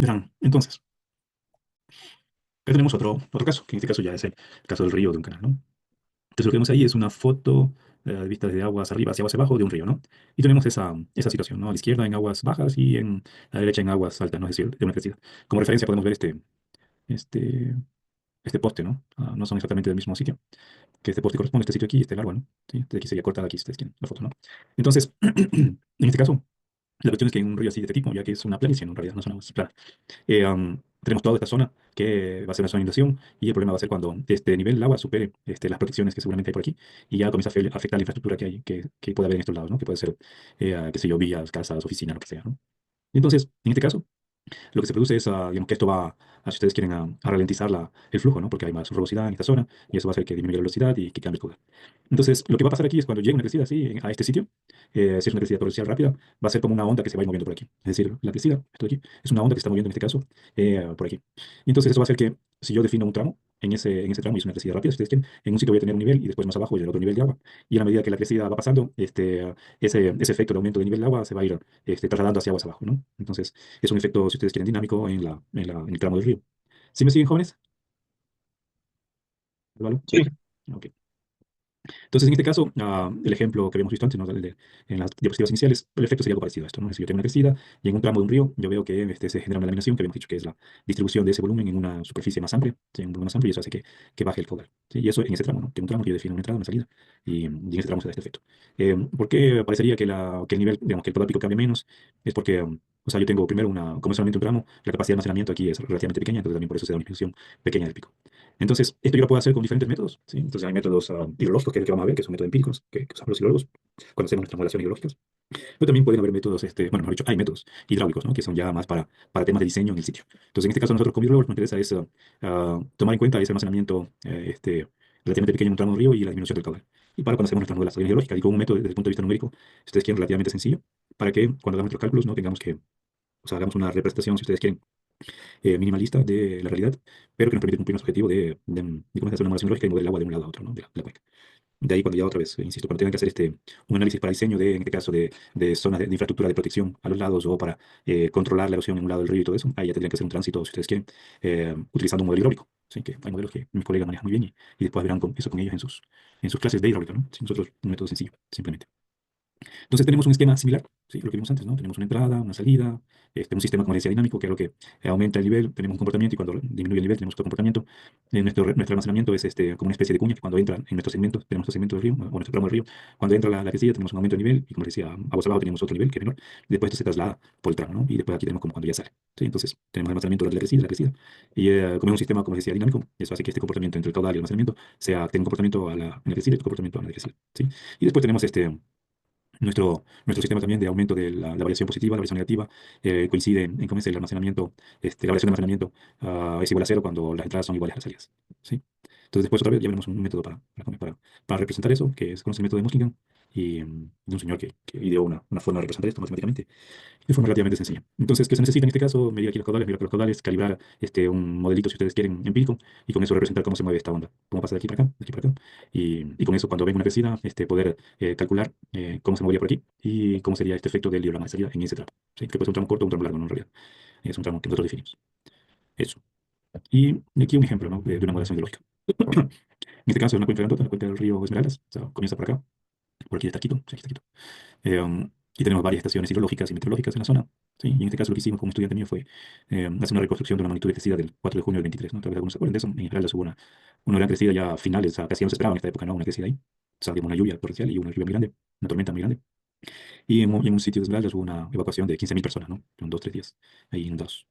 Verán, entonces, acá tenemos otro caso, que en este caso ya es el caso del río de un canal, ¿no? Entonces lo que vemos ahí es una foto vista desde aguas arriba hacia aguas abajo de un río, ¿no? Y tenemos esa situación, ¿no? A la izquierda en aguas bajas y a la derecha en aguas altas, ¿no? Es decir, de una crecida. Como referencia podemos ver este, este poste, ¿no? No son exactamente del mismo sitio, que este poste corresponde a este sitio aquí y este largo, ¿no? ¿Sí? De aquí sería cortada aquí, si ustedes quieren, la foto, ¿no? Entonces, en este caso, la cuestión es que en un río así de este tipo, ya que es una planicie, ¿no? En realidad no es una plana, tenemos toda esta zona que va a ser una zona de inundación y el problema va a ser cuando este nivel del agua supere las protecciones que seguramente hay por aquí y ya comienza a afectar la infraestructura que hay, que puede haber en estos lados, ¿no? Que puede ser, qué sé yo, vías, casas, oficinas, lo que sea, ¿no? Entonces, en este caso, lo que se produce es, digamos, que esto va, si ustedes quieren, a ralentizar el flujo, ¿no? Porque hay más rugosidad en esta zona y eso va a hacer que disminuya la velocidad y que cambie el caudal. Entonces, lo que va a pasar aquí es cuando llegue una crecida así a este sitio, si es una crecida torrencial rápida, va a ser como una onda que se va a ir moviendo por aquí. Es decir, la crecida, esto de aquí, es una onda que se está moviendo en este caso por aquí. Y entonces, eso va a hacer que si yo defino un tramo, en ese tramo y es una crecida rápida, si ustedes quieren, en un sitio voy a tener un nivel y después más abajo y el otro nivel de agua. Y a la medida que la crecida va pasando, ese efecto de aumento de nivel de agua se va a ir trasladando hacia aguas abajo, ¿no? Entonces, es un efecto, si ustedes quieren, dinámico en el tramo del río. ¿Sí me siguen, jóvenes? ¿Vale?
Sí.
Ok. Entonces, en este caso, el ejemplo que habíamos visto antes, ¿no? En las diapositivas iniciales, el efecto sería algo parecido a esto, ¿no? Si yo tengo una crecida y en un tramo de un río, yo veo que se genera una laminación, que habíamos dicho que es la distribución de ese volumen en una superficie más amplia, ¿sí? En un volumen más amplio, y eso hace que baje el caudal, ¿sí? Y eso en ese tramo, ¿no? Tengo un tramo que yo defino una entrada, una salida, y en ese tramo se da este efecto. ¿Por qué parecería que el nivel, digamos, que el caudal pico cambie menos? Es porque, o sea, yo tengo primero como es solamente un tramo, la capacidad de almacenamiento aquí es relativamente pequeña, entonces también por eso se da una disminución pequeña del pico. Entonces, esto yo lo puedo hacer con diferentes métodos, ¿sí? Entonces, hay métodos hidrológicos, que es el que vamos a ver, que son métodos empíricos, que usamos los hidrólogos cuando hacemos nuestras modelaciones hidrológicas. Pero también pueden haber métodos, bueno, mejor dicho, hay métodos hidráulicos, ¿no? Que son ya más para temas de diseño en el sitio. Entonces, en este caso, nosotros como hidrólogos nos interesa es tomar en cuenta ese almacenamiento relativamente pequeño en un tramo de río y la disminución del caudal. Y para cuando hacemos nuestras modelaciones geológicas, y con un método desde el punto de vista numérico, si ustedes quieren, relativamente sencillo, para que cuando hagamos nuestros cálculos no tengamos que, o sea, hagamos una representación, si ustedes quieren, minimalista de la realidad, pero que nos permite cumplir nuestro objetivo de cómo hacer una modelación lógica y mover el agua de un lado a otro, ¿no? De la cuenca. De ahí cuando ya otra vez, insisto, cuando tengan que hacer un análisis para diseño en este caso, de zonas de infraestructura de protección a los lados o para controlar la erosión en un lado del río y todo eso, ahí ya tendrían que hacer un tránsito, si ustedes quieren, utilizando un modelo hidráulico. ¿Sí? Que hay modelos que mis colegas manejan muy bien y después verán eso con ellos en sus clases de hidráulica, ¿no? Sí, nosotros un método sencillo, simplemente. Entonces tenemos un esquema similar, ¿sí? Lo que vimos antes, ¿no? Tenemos una entrada, una salida, un sistema, como decía, dinámico, que es lo que aumenta el nivel, tenemos un comportamiento y cuando disminuye el nivel tenemos otro comportamiento. Nuestro almacenamiento es como una especie de cuña que cuando entra en nuestro segmento, tenemos nuestro segmento del río, o nuestro tramo del río, cuando entra la crecida tenemos un aumento de nivel y como decía, aguas abajo tenemos otro nivel que es menor, y después esto se traslada por el tramo, ¿no? Y después aquí tenemos como cuando ya sale, ¿sí? Entonces tenemos almacenamiento de la crecida, y como es un sistema, como decía, dinámico, eso hace que este comportamiento entre el caudal y el almacenamiento tenga un comportamiento en la crecida y otro comportamiento a la decrecida, ¿sí? Y después tenemos nuestro sistema también de aumento de la variación positiva, la variación negativa, coincide en cómo es el almacenamiento, la variación de almacenamiento es igual a cero cuando las entradas son iguales a las salidas. ¿Sí? Entonces después otra vez ya veremos un método para representar eso, que es con el método de Muskington, y de un señor que ideó una forma de representar esto matemáticamente de forma relativamente sencilla. Entonces, ¿qué se necesita en este caso? Medir aquí los caudales, mirar los caudales, calibrar un modelito, si ustedes quieren, empírico, y con eso representar cómo se mueve esta onda, cómo pasa de aquí para acá, de aquí para acá. Y con eso, cuando venga una crecida, poder calcular cómo se movería por aquí y cómo sería este efecto del diagrama de salida en ese tramo. ¿Sí? Que puede ser un tramo corto o un tramo largo, no, en realidad. Es un tramo que nosotros definimos. Eso. Y aquí un ejemplo, ¿no? de una modelación biológica. En este caso, es una cuenca grandota, la cuenca del río Esmeraldas. O sea, comienza por acá. Por aquí está Quito. Sí, aquí está Quito. Y tenemos varias estaciones hidrológicas y meteorológicas en la zona. ¿Sí? Y en este caso lo que hicimos como estudiante mío fue hacer una reconstrucción de una magnitud de crecida del 4 de junio del 23, ¿no? Tal vez algunos se acuerden de eso. En Esmeraldas hubo una gran crecida ya a finales, o sea, casi ya no se esperaba en esta época, ¿no? Una crecida ahí. O sea, digamos, una lluvia torrencial y una lluvia muy grande, una tormenta muy grande. Y en un sitio de Esmeraldas hubo una evacuación de 15.000 personas, ¿no? En 2, 3 días, ahí inundados.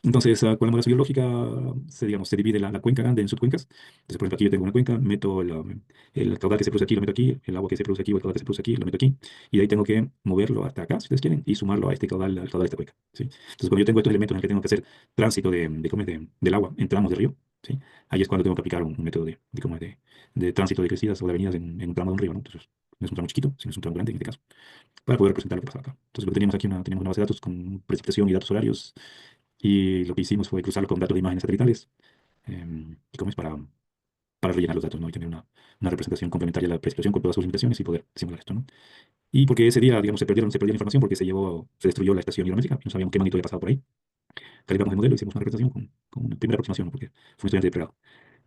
Entonces, con la modelación biológica, se divide la cuenca grande en subcuencas. Entonces, por ejemplo, aquí yo tengo una cuenca, meto el caudal que se produce aquí, lo meto aquí, el agua que se produce aquí, o el caudal que se produce aquí, lo meto aquí, y de ahí tengo que moverlo hasta acá, si ustedes quieren, y sumarlo a este caudal, al caudal de esta cuenca, ¿sí? Entonces, cuando yo tengo estos elementos en el que tengo que hacer tránsito ¿cómo es? Del agua en tramos de río, ¿sí? Ahí es cuando tengo que aplicar un método ¿cómo es? De tránsito de crecidas o de avenidas en un tramo de un río, ¿no? Entonces, no es un tramo chiquito, sino es un tramo grande en este caso, para poder representar lo que pasa acá. Entonces, lo que teníamos aquí, teníamos una base de datos con precipitación y datos horarios y lo que hicimos fue cruzarlo con datos de imágenes satelitales, y como es para rellenar los datos, ¿no? Y tener una representación complementaria de la precipitación con todas sus limitaciones y poder simular esto, ¿no? Y porque ese día, digamos, se perdió la información porque se destruyó la estación hidrométrica, no sabíamos qué magnitud había pasado por ahí. Calibramos el modelo, hicimos una representación con una primera aproximación, ¿no? Porque fue un estudiante de pregrado.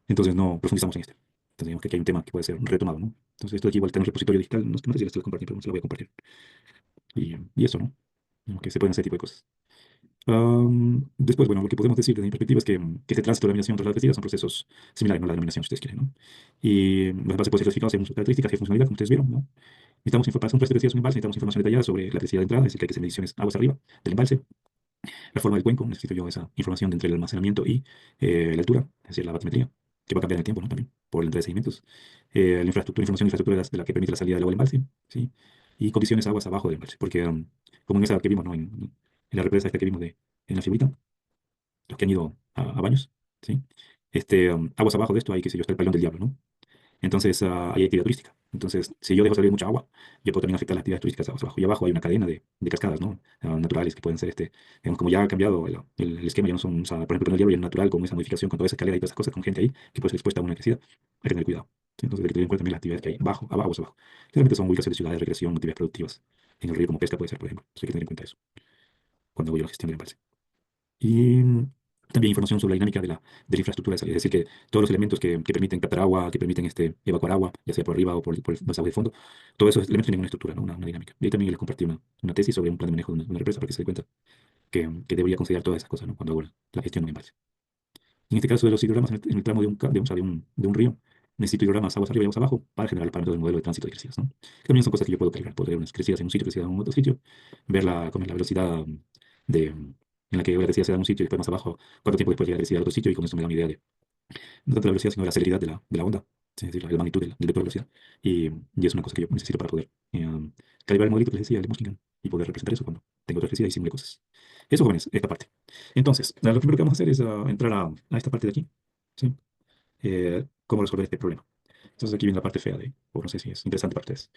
Entonces no profundizamos en este. Entonces digamos que aquí hay un tema que puede ser retomado, ¿no? Entonces esto de aquí igual está en el repositorio digital, no sé si les lo compartí, pero se lo voy a compartir. Y eso, ¿no? Digamos que se pueden hacer este tipo de cosas. Después, bueno, lo que podemos decir desde mi perspectiva es que este tránsito de laminación tras la crecida son procesos similares, ¿no? La denominación, si ustedes quieren, ¿no? Y las bases pueden ser clasificadas según sus características y funcionalidad, como ustedes vieron, ¿no? Necesitamos información, para hacer un embalse, necesitamos información detallada sobre la crecida de entrada, es decir, que hay que hacer mediciones aguas arriba del embalse, la forma del cuenco, necesito yo esa información de entre el almacenamiento y la altura, es decir, la batimetría, que va a cambiar en el tiempo, ¿no? También, por la entrada de sedimentos. La infraestructura, información de infraestructura de la que permite la salida del agua del embalse, ¿sí? Y condiciones de aguas abajo del embalse, porque como en esa que vimos, ¿no? En la represa esta que vimos en la figurita, los que han ido a baños, ¿sí? Aguas abajo de esto hay, qué sé yo, está el Pailón del Diablo, ¿no? Entonces, ahí hay actividad turística. Entonces, si yo dejo salir mucha agua, yo puedo también afectar las actividades turísticas abajo. Y abajo hay una cadena de cascadas, ¿no? Naturales que pueden ser, digamos, como ya ha cambiado el esquema, ya no son, o sea, por ejemplo, en el Diablo ya es natural, con esa modificación, con toda esa escalera y todas esas cosas, con gente ahí, que puede ser expuesta a una necesidad. Hay que tener cuidado, ¿sí? Entonces, hay que tener en cuenta también las actividades que hay abajo. Generalmente son ubicaciones de ciudades, recreación, actividades productivas. En el río, como pesca, puede ser, por ejemplo. Entonces, hay que tener en cuenta eso cuando voy a la gestión del embalse. Y también información sobre la dinámica de la infraestructura de salida. Es decir, que todos los elementos que permiten captar agua, que permiten evacuar agua, ya sea por arriba o por los aguas de fondo, todos esos elementos tienen una estructura, ¿no? Una dinámica. Y ahí también les compartí una tesis sobre un plan de manejo de una represa para que se dé cuenta que debería considerar todas esas cosas, ¿no? Cuando hago la gestión de un embalse. En este caso de los hidrogramas, en el tramo de un río, necesito hidrogramas aguas arriba y aguas abajo para generar el parámetro del modelo de tránsito de crecidas, ¿no? Que también son cosas que yo puedo calcular. Puedo ver unas crecidas en un sitio, crecidas en otro sitio, ver cómo es la velocidad en la que la crecidas se da en un sitio y después más abajo, cuánto tiempo después llega la crecidas al otro sitio, y con eso me da una idea de no tanto la velocidad, sino la celeridad de la onda, es decir, la magnitud del vector de velocidad. Y es una cosa que yo necesito para poder calibrar el modelito que les decía, el de Muskingum, y poder representar eso cuando tengo otra crecidas y simule cosas. Eso, jóvenes, esta parte. Entonces, lo primero que vamos a hacer es entrar a esta parte de aquí, ¿sí? Cómo resolver este problema. Entonces aquí viene la parte fea o no sé si es interesante para ustedes.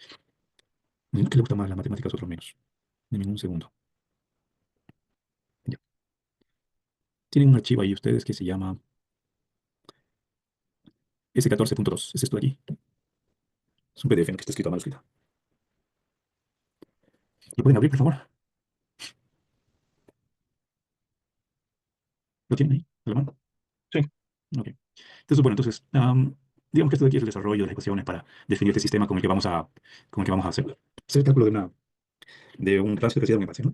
¿No que le gusta más las matemáticas, otro menos? Denme un segundo. Ya. Tienen un archivo ahí ustedes que se llama S14.2. Es esto de aquí. Es un PDF en el que está escrito a mano escrita. ¿Lo pueden abrir, por favor? ¿Lo tienen ahí, a la mano?
Sí.
Ok. Entonces, bueno, digamos que esto de aquí es el desarrollo de las ecuaciones para definir este sistema con el que vamos a hacer el cálculo de un tránsito que sea de un envase, ¿no?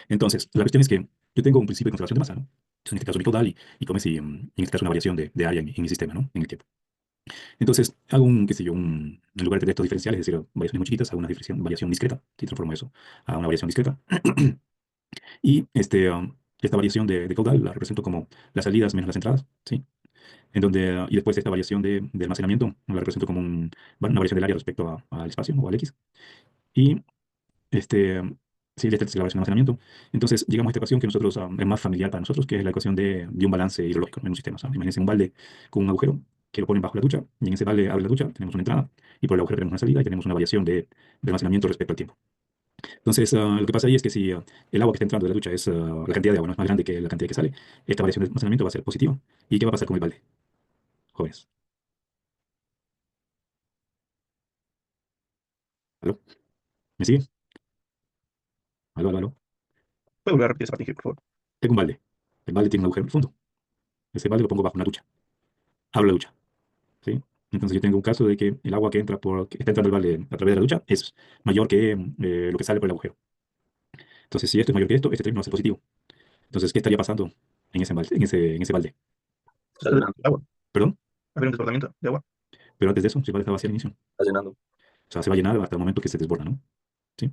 Entonces, la cuestión es que yo tengo un principio de conservación de masa, ¿no? Entonces, en este caso mi caudal y como si, en este caso una variación de área en mi sistema, ¿no? En el tiempo. Entonces, hago qué sé yo, en lugar de tener estos diferenciales, es decir, variaciones muy chiquitas, hago una variación discreta, y transformo eso a una variación discreta. Y esta variación de caudal la represento como las salidas menos las entradas, ¿sí? Y después esta variación de almacenamiento la represento como una variación del área respecto al espacio o al X. Y este, sí, esta es la variación de almacenamiento. Entonces, llegamos a esta ecuación que nosotros es más familiar para nosotros, que es la ecuación de un balance hidrológico en un sistema, ¿sabes? Imagínense un balde con un agujero que lo ponen bajo la ducha, y en ese balde abre la ducha, tenemos una entrada, y por el agujero tenemos una salida, y tenemos una variación de almacenamiento respecto al tiempo. Entonces, lo que pasa ahí es que si el agua que está entrando de la ducha la cantidad de agua no es más grande que la cantidad que sale, esta variación de almacenamiento va a ser positiva. ¿Y qué va a pasar con el balde, jóvenes? ¿Aló? ¿Me sigue? ¿Aló, aló, aló?
¿Puedo volver a repetir esa parte, por favor?
Tengo un balde. El balde tiene un agujero en el fondo. Ese balde lo pongo bajo una ducha. Abro la ducha, ¿sí? Entonces yo tengo un caso de que el agua que está entrando al balde a través de la ducha es mayor que lo que sale por el agujero. Entonces, si esto es mayor que esto, este término va a ser positivo. Entonces, ¿qué estaría pasando en ese balde?
Está llenando.
Agua.
¿Perdón?
Haber un desbordamiento de agua.
Pero antes de eso, si el balde está vacío al inicio.
Está llenando.
O sea, se va a llenar hasta el momento que se desborda, ¿no? ¿Sí?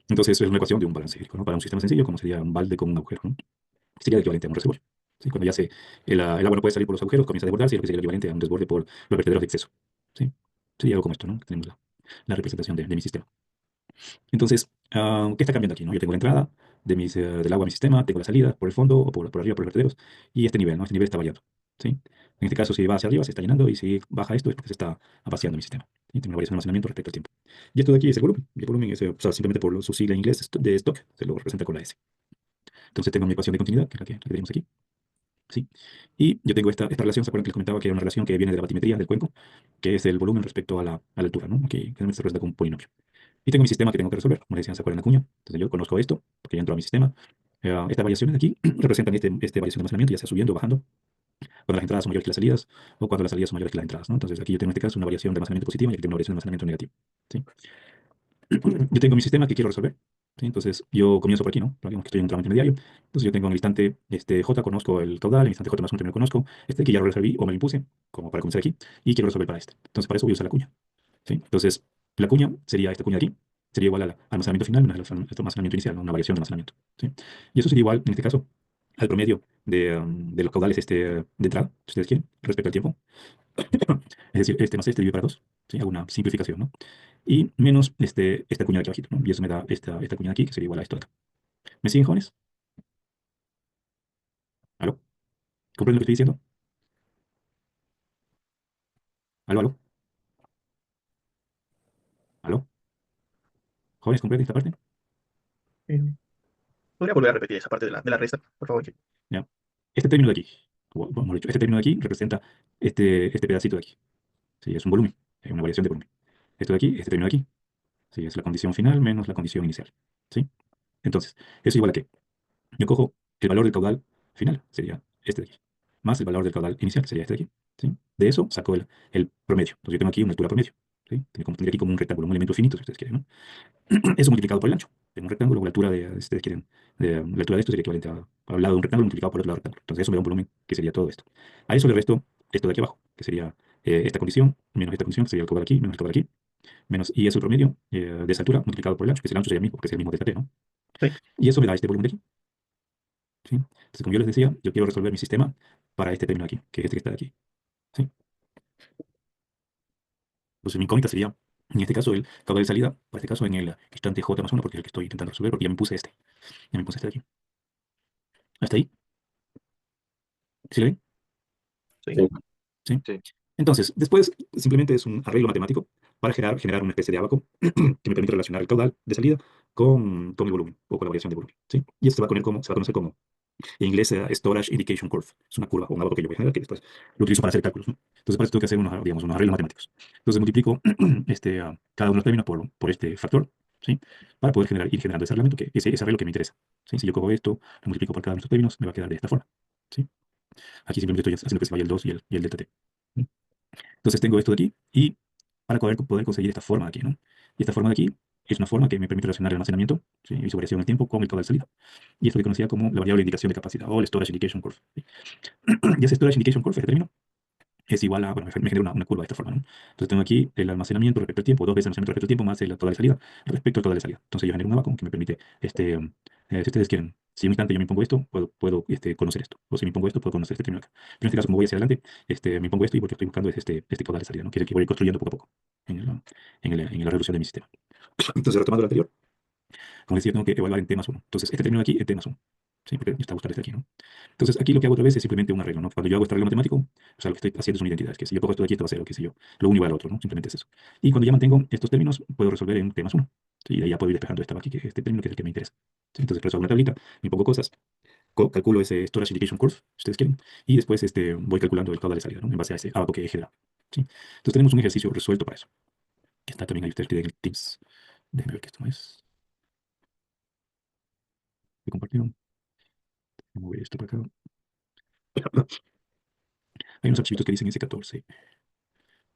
Entonces, eso es una ecuación de un balance hídrico, ¿no? Para un sistema sencillo, como sería un balde con un agujero, ¿no? Sería el equivalente a un reservorio. ¿Sí? Cuando ya el agua no puede salir por los agujeros, comienza a desbordarse, y lo que sería el equivalente a un desborde por los vertederos de exceso. ¿Sí? Sería algo como esto, ¿no? Tenemos la representación de mi sistema. Entonces, ¿qué está cambiando aquí, no? Yo tengo la entrada del agua a mi sistema, tengo la salida por el fondo o por arriba por los vertederos, y este nivel, ¿no? Este nivel está variando, ¿sí? En este caso, si va hacia arriba, se está llenando, y si baja esto, es porque se está vaciando mi sistema. Y tengo una variación de almacenamiento respecto al tiempo. Y esto de aquí es el volumen. Y el volumen es, o sea, simplemente por su sigla en inglés de stock, se lo representa con la S. Entonces tengo mi ecuación de continuidad, que es la que tenemos aquí. ¿Sí? Y yo tengo esta relación, ¿se acuerdan que les comentaba que era una relación que viene de la batimetría del cuenco, que es el volumen respecto a la altura, ¿no? Que generalmente se representa con un polinomio. Y tengo mi sistema que tengo que resolver, como les decía, ¿se acuerdan la cuña? Entonces yo conozco esto, porque ya entro a mi sistema. Estas variaciones de aquí representan esta variación de almacenamiento, ya sea subiendo o bajando, cuando las entradas son mayores que las salidas, o cuando las salidas son mayores que las entradas, ¿no? Entonces aquí yo tengo en este caso una variación de almacenamiento positiva, y aquí tengo una variación de almacenamiento negativa, ¿sí? Yo tengo mi sistema que quiero resolver, ¿sí? Entonces yo comienzo por aquí, ¿no? Digamos que estoy en un tramo intermediario. Entonces yo tengo en el instante J, conozco el caudal, en el instante J más 1 también lo conozco, que ya lo resolví o me lo impuse, como para comenzar aquí, y quiero resolver para este. Entonces para eso voy a usar la cuña, ¿sí? Entonces la cuña sería esta cuña de aquí, sería igual al almacenamiento final menos el almacenamiento inicial, ¿no? Una variación de almacenamiento, ¿sí? Y eso sería igual, en este caso, al promedio de los caudales de entrada, si ustedes quieren, respecto al tiempo. Es decir, este más este divide para 2, ¿sí? Hago una simplificación, ¿no? Y menos esta cuña de aquí abajito, ¿no? Y eso me da esta cuña de aquí, que sería igual a esto de acá. ¿Me siguen, jóvenes? ¿Aló? ¿Comprenden lo que estoy diciendo? ¿Aló, aló? ¿Aló? ¿Jóvenes, comprenden esta parte?
Eh, ¿Podría volver a repetir esa parte de la resta, por favor?
¿Ya? Este término de aquí, o, mejor dicho, este término de aquí representa este pedacito de aquí. Sí, es un volumen, es una variación de volumen. Esto de aquí, este término de aquí, sí, es la condición final menos la condición inicial. ¿Sí? Entonces, eso igual a que yo cojo el valor del caudal final, sería este de aquí, más el valor del caudal inicial, sería este de aquí. ¿Sí? De eso saco el promedio. Entonces yo tengo aquí una altura promedio. ¿Sí? Tendría aquí como un rectángulo, un elemento finito, si ustedes quieren, ¿no? Eso multiplicado por el ancho. Tengo un rectángulo, la altura de, si ustedes quieren, la altura de esto sería equivalente al lado de un rectángulo multiplicado por el otro lado del rectángulo. Entonces eso me da un volumen que sería todo esto. A eso le resto esto de aquí abajo, que sería esta condición, menos esta condición, que sería el caudal aquí, menos el caudal aquí, menos, y eso el promedio de esa altura multiplicado por el ancho, que el ancho sería el mismo, porque es el mismo delta t, ¿no?
Sí.
Y eso me da este volumen de aquí. ¿Sí? Entonces, como yo les decía, yo quiero resolver mi sistema para este término aquí, que es este que está aquí. ¿Sí? Entonces mi incógnita sería, en este caso, el caudal de salida, para este caso en el instante j más 1, porque es el que estoy intentando resolver, porque ya me puse este. Ya me puse este de aquí. ¿Hasta ahí? ¿Sí lo ven?
Sí.
Sí.
¿Sí?
Sí.
Entonces, después simplemente es un arreglo matemático para generar una especie de abaco que me permite relacionar el caudal de salida con el volumen o con la variación de volumen. ¿Sí? Y esto se va a conocer como, en inglés, Storage Indication Curve. Es una curva o un abaco que yo voy a generar que después lo utilizo para hacer cálculos, ¿no? Entonces, para eso tengo que hacer unos, digamos, unos arreglos matemáticos. Entonces, multiplico cada uno de los términos por este factor, ¿sí? Para poder ir generando ese arreglo ese arreglo que me interesa. ¿Sí? Si yo cojo esto, lo multiplico por cada uno de estos términos, me va a quedar de esta forma. ¿Sí? Aquí simplemente estoy haciendo que se vaya el 2 y el delta t. ¿Sí? Entonces tengo esto de aquí y para poder conseguir esta forma de aquí, ¿no? Y esta forma de aquí es una forma que me permite relacionar el almacenamiento, ¿sí? Y su variación en el tiempo con el caudal de salida. Y esto que conocía como la variable de indicación de capacidad o el Storage Indication Curve. ¿Sí? Y ese Storage Indication Curve, este término, es igual a, bueno, me genera una curva de esta forma, ¿no? Entonces tengo aquí el almacenamiento respecto al tiempo, dos veces el almacenamiento respecto al tiempo más el caudal de salida respecto al caudal de salida. Entonces yo genero un vacuum que me permite, si ustedes quieren, si en un instante yo me pongo esto, puedo conocer esto. O si me pongo esto, puedo conocer este término acá. Pero en este caso, como voy hacia adelante, me pongo esto y lo que estoy buscando es este caudal de salida, ¿no? Que es el que voy construyendo poco a poco en la resolución de mi sistema. Entonces, retomando lo anterior, como decía, tengo que evaluar en T más 1. Entonces, este término de aquí es T más 1. Sí, porque me está buscando este aquí, ¿no? Entonces, aquí lo que hago otra vez es simplemente un arreglo, ¿no? Cuando yo hago este arreglo matemático, o sea, lo que estoy haciendo son identidades, que si yo pongo esto de aquí, esto va a ser lo que sé yo, lo uno igual al otro, ¿no? Simplemente es eso. Y cuando ya mantengo estos términos, puedo resolver en T más 1. ¿Sí? Y de ahí ya puedo ir despejando esta aquí, que es este término que es el que me interesa. ¿Sí? Entonces, por eso hago una tablita, me pongo cosas, calculo ese Storage Indication Curve, si ustedes quieren, y después voy calculando el caudal de salida, ¿no? En base a ese abaco que he generado. ¿Sí? Entonces, tenemos un ejercicio resuelto para eso, que está también ahí, ustedes tienen el Teams. Déjenme ver que esto no es. ¿Me compartieron? Voy a mover esto para acá. Hay unos archivitos que dicen S14.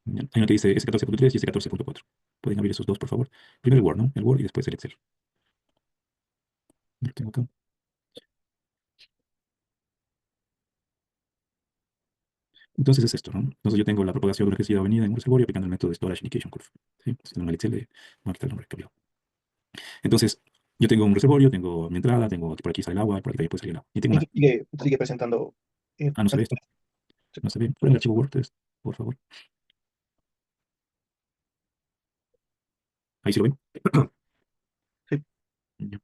Hay uno que dice S14.3 y S14.4. Pueden abrir esos dos, por favor. Primero el Word, ¿no? El Word y después el Excel. Lo tengo acá. Entonces es esto, ¿no? Entonces yo tengo la propagación de una crecida avenida en un reservorio aplicando el método de Storage Indication Curve. ¿Sí? Entonces en el Excel, no, aquí está el nombre cambiado. Entonces, yo tengo un reservorio, tengo mi entrada, tengo aquí por aquí sale el agua, por aquí también puede salir el agua. Y tengo
Y
una.
sigue presentando.
Ah, no se ve esto. No se ve. Pon el archivo Word, ustedes, por favor. Ahí sí lo ven.
Sí.
Ya.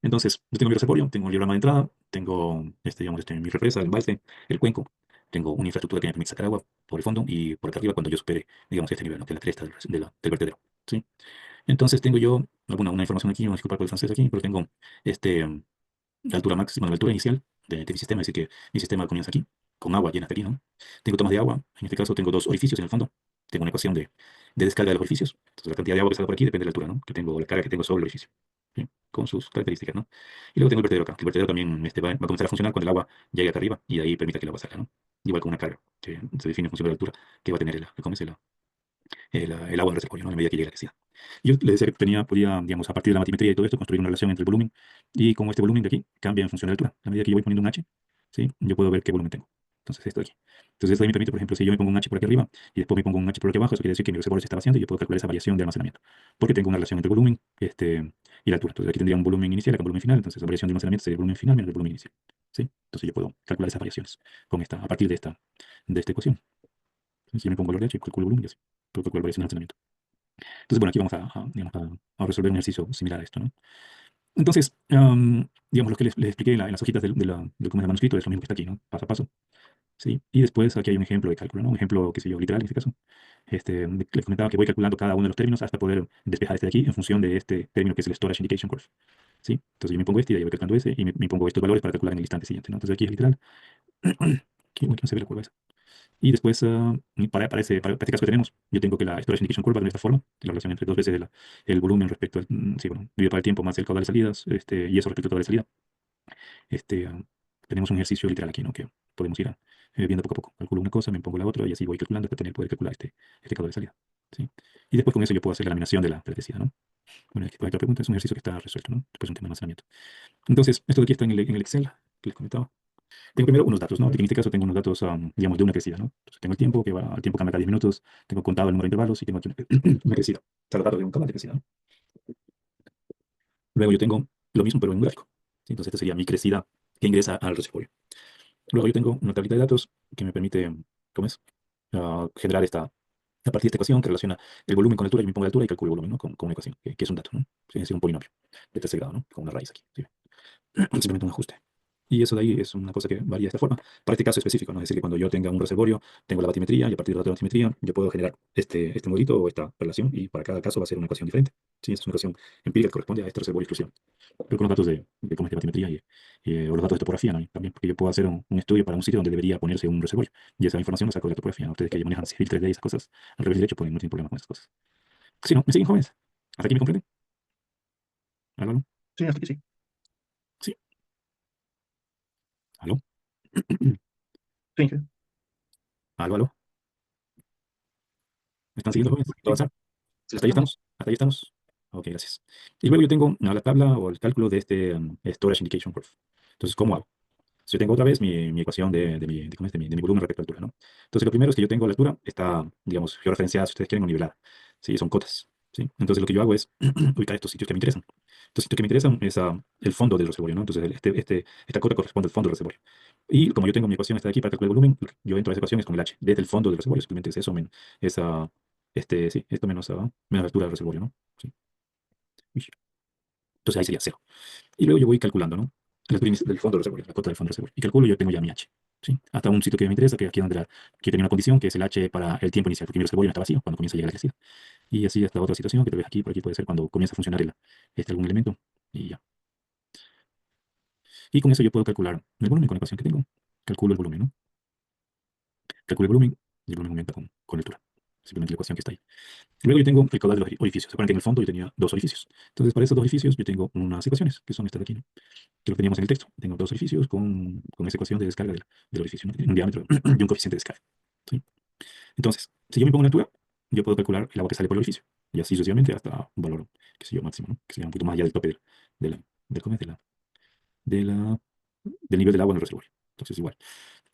Entonces, yo tengo mi reservorio, tengo el diagrama de entrada, tengo digamos, mi represa, el embalse, el cuenco, tengo una infraestructura que me permite sacar agua por el fondo y por acá arriba cuando yo supere, digamos, este nivel, ¿no? Que es la cresta del vertedero. ¿Sí? Entonces tengo yo una información aquí, no disculpa por el francés aquí, pero tengo este, la altura máxima, la altura inicial de mi sistema, es decir, que mi sistema comienza aquí, con agua llena hasta aquí, ¿no? Tengo tomas de agua, en este caso tengo dos orificios en el fondo, tengo una ecuación de descarga de los orificios, entonces la cantidad de agua que sale por aquí depende de la altura, ¿no? Que tengo, la carga que tengo sobre el orificio, ¿sí? Con sus características, ¿no? Y luego tengo el vertedero acá, que el vertedero también va a comenzar a funcionar cuando el agua llegue acá arriba y de ahí permita que el agua salga, ¿no? Igual con una carga que se define en función de la altura que va a tener ¿cómo se llama? El agua del reservorio, ¿no? A medida que llegue la necesidad. Y yo les decía que podía, digamos, a partir de la matimetría y todo esto, construir una relación entre el volumen y como este volumen de aquí cambia en función de la altura. A medida que yo voy poniendo un H, ¿sí? Yo puedo ver qué volumen tengo. Entonces, esto de aquí. Entonces, esto ahí me permite, por ejemplo, si yo me pongo un H por aquí arriba y después me pongo un H por aquí abajo, eso quiere decir que mi reservorio se está vaciando y yo puedo calcular esa variación de almacenamiento. Porque tengo una relación entre el volumen y la altura. Entonces, aquí tendría un volumen inicial, acá un volumen final. Entonces, la variación de almacenamiento sería el volumen final menos el volumen inicial. ¿Sí? Entonces, yo puedo calcular esas variaciones a partir de esta ecuación. Si yo me pongo el valor de H, calculo el volumen y así. Puedo calcular variación de almacenamiento. Entonces, bueno, aquí vamos digamos, a resolver un ejercicio similar a esto, ¿no? Entonces, digamos, lo que les expliqué en las hojitas del manuscrito es lo mismo que está aquí, ¿no? Paso a paso. ¿Sí? Y después aquí hay un ejemplo de cálculo, ¿no? Un ejemplo, qué sé yo, literal en este caso. Les comentaba que voy calculando cada uno de los términos hasta poder despejar este de aquí en función de este término que es el Storage Indication Curve. ¿Sí? Entonces yo me pongo este y de ahí voy calculando ese y me pongo estos valores para calcular en el instante siguiente, ¿no? Entonces aquí es literal. Aquí, uy, no se ve la curva esa. Y después, para este caso que tenemos, yo tengo que la storage indication curve de esta forma, la relación entre dos veces el volumen respecto al, sí, bueno, dividido para el tiempo más el caudal de salidas, y eso respecto al caudal de salida. Este, tenemos un ejercicio literal aquí, ¿no? Que podemos ir viendo poco a poco. Calculo una cosa, me pongo la otra y así voy calculando hasta poder calcular este caudal de salida. ¿Sí? Y después con eso yo puedo hacer la laminación de la densidad, ¿no? Bueno, aquí hay otra pregunta, es un ejercicio que está resuelto, ¿no? Después un tema de almacenamiento. Entonces, esto de aquí está en el Excel que les comentaba. Tengo primero unos datos, ¿no? En este caso tengo unos datos, digamos, de una crecida, ¿no? Entonces tengo el tiempo, que va, el tiempo cambia cada 10 minutos, tengo contado el número de intervalos y tengo aquí una crecida. O sea, los datos de un canal de crecida, ¿no? Luego yo tengo lo mismo, pero en un gráfico. ¿Sí? Entonces, esta sería mi crecida que ingresa al reservorio. Luego yo tengo una tablita de datos que me permite, ¿cómo es? Generar a partir de esta ecuación que relaciona el volumen con la altura, yo me pongo la altura y calculo el volumen, ¿no? Con una ecuación, que es un dato, ¿no? Sí, es un polinomio de tercer grado, ¿no? Con una raíz aquí. ¿Sí? Simplemente un ajuste. Y eso de ahí es una cosa que varía de esta forma. Para este caso específico, ¿no? Es decir, que cuando yo tenga un reservorio, tengo la batimetría y a partir de la batimetría yo puedo generar este modelo o esta relación y para cada caso va a ser una ecuación diferente. Sí, esta es una ecuación empírica que corresponde a este reservorio exclusivo. Pero con los datos de cómo es de batimetría o los datos de topografía, ¿no? Y también porque yo puedo hacer un estudio para un sitio donde debería ponerse un reservorio. Y esa información la saco de la topografía, ¿no? Ustedes que ya manejan civil 3D y esas cosas, al revés derecho, pues no tienen problema con esas cosas. Sí, ¿no? ¿Me siguen, jóvenes? ¿Hasta aquí me comprenden? ¿Aló?
Sí, hasta aquí sí.
Sí. ¿Aló?
Sí, sí.
¿Aló, aló? ¿Me están siguiendo, jóvenes? ¿Puedo
Sí.
avanzar? ¿Hasta ahí estamos? ¿Hasta ahí estamos? Ok, gracias. Y luego yo tengo la tabla o el cálculo de este Storage Indication Curve. Entonces, ¿cómo hago? Si yo tengo otra vez mi ecuación ¿cómo es? De mi volumen respecto a la altura, ¿no? Entonces, lo primero es que yo tengo la altura, está, digamos, georreferenciada, si ustedes quieren, o nivelada. Sí, son cotas. ¿Sí? Entonces, lo que yo hago es ubicar estos sitios que me interesan. Estos sitios que me interesan es el fondo del reservorio, ¿no? Entonces, esta cota corresponde al fondo del reservorio. Y como yo tengo mi ecuación esta de aquí para calcular el volumen, yo entro a esa ecuación es con el H, desde el fondo del reservorio. Simplemente es eso, esa, sí, esto menos la altura del reservorio, ¿no? Sí. Uy. Entonces, ahí sería cero. Y luego yo voy calculando, ¿no? La altura del fondo del reservorio, la cota del fondo del reservorio. Y calculo, yo tengo ya mi H. ¿Sí? Hasta un sitio que me interesa, que aquí donde que tenía una condición, que es el H para el tiempo inicial, porque mi reservorio no está vacío cuando comienza a llegar la electricidad. Y así hasta otra situación, que tal vez aquí, por aquí puede ser cuando comienza a funcionar algún elemento. Y ya. Y con eso yo puedo calcular el volumen con la ecuación que tengo. Calculo el volumen, ¿no? Calculo el volumen y el volumen aumenta con altura. Simplemente la ecuación que está ahí. Luego yo tengo el caudal de los orificios. Se acuerdan que en el fondo yo tenía dos orificios. Entonces, para esos dos orificios yo tengo unas ecuaciones, que son estas de aquí, ¿no? Que lo teníamos en el texto. Tengo dos orificios con esa ecuación de descarga del orificio, ¿no? Un diámetro y un coeficiente de descarga. ¿Sí? Entonces, si yo me pongo una altura, yo puedo calcular el agua que sale por el orificio. Y así sucesivamente hasta un valor, qué sé yo, máximo, ¿no? Que sería un poquito más allá del tope de la, ¿cómo es? De la- del nivel del agua en el reservorio. Entonces, igual.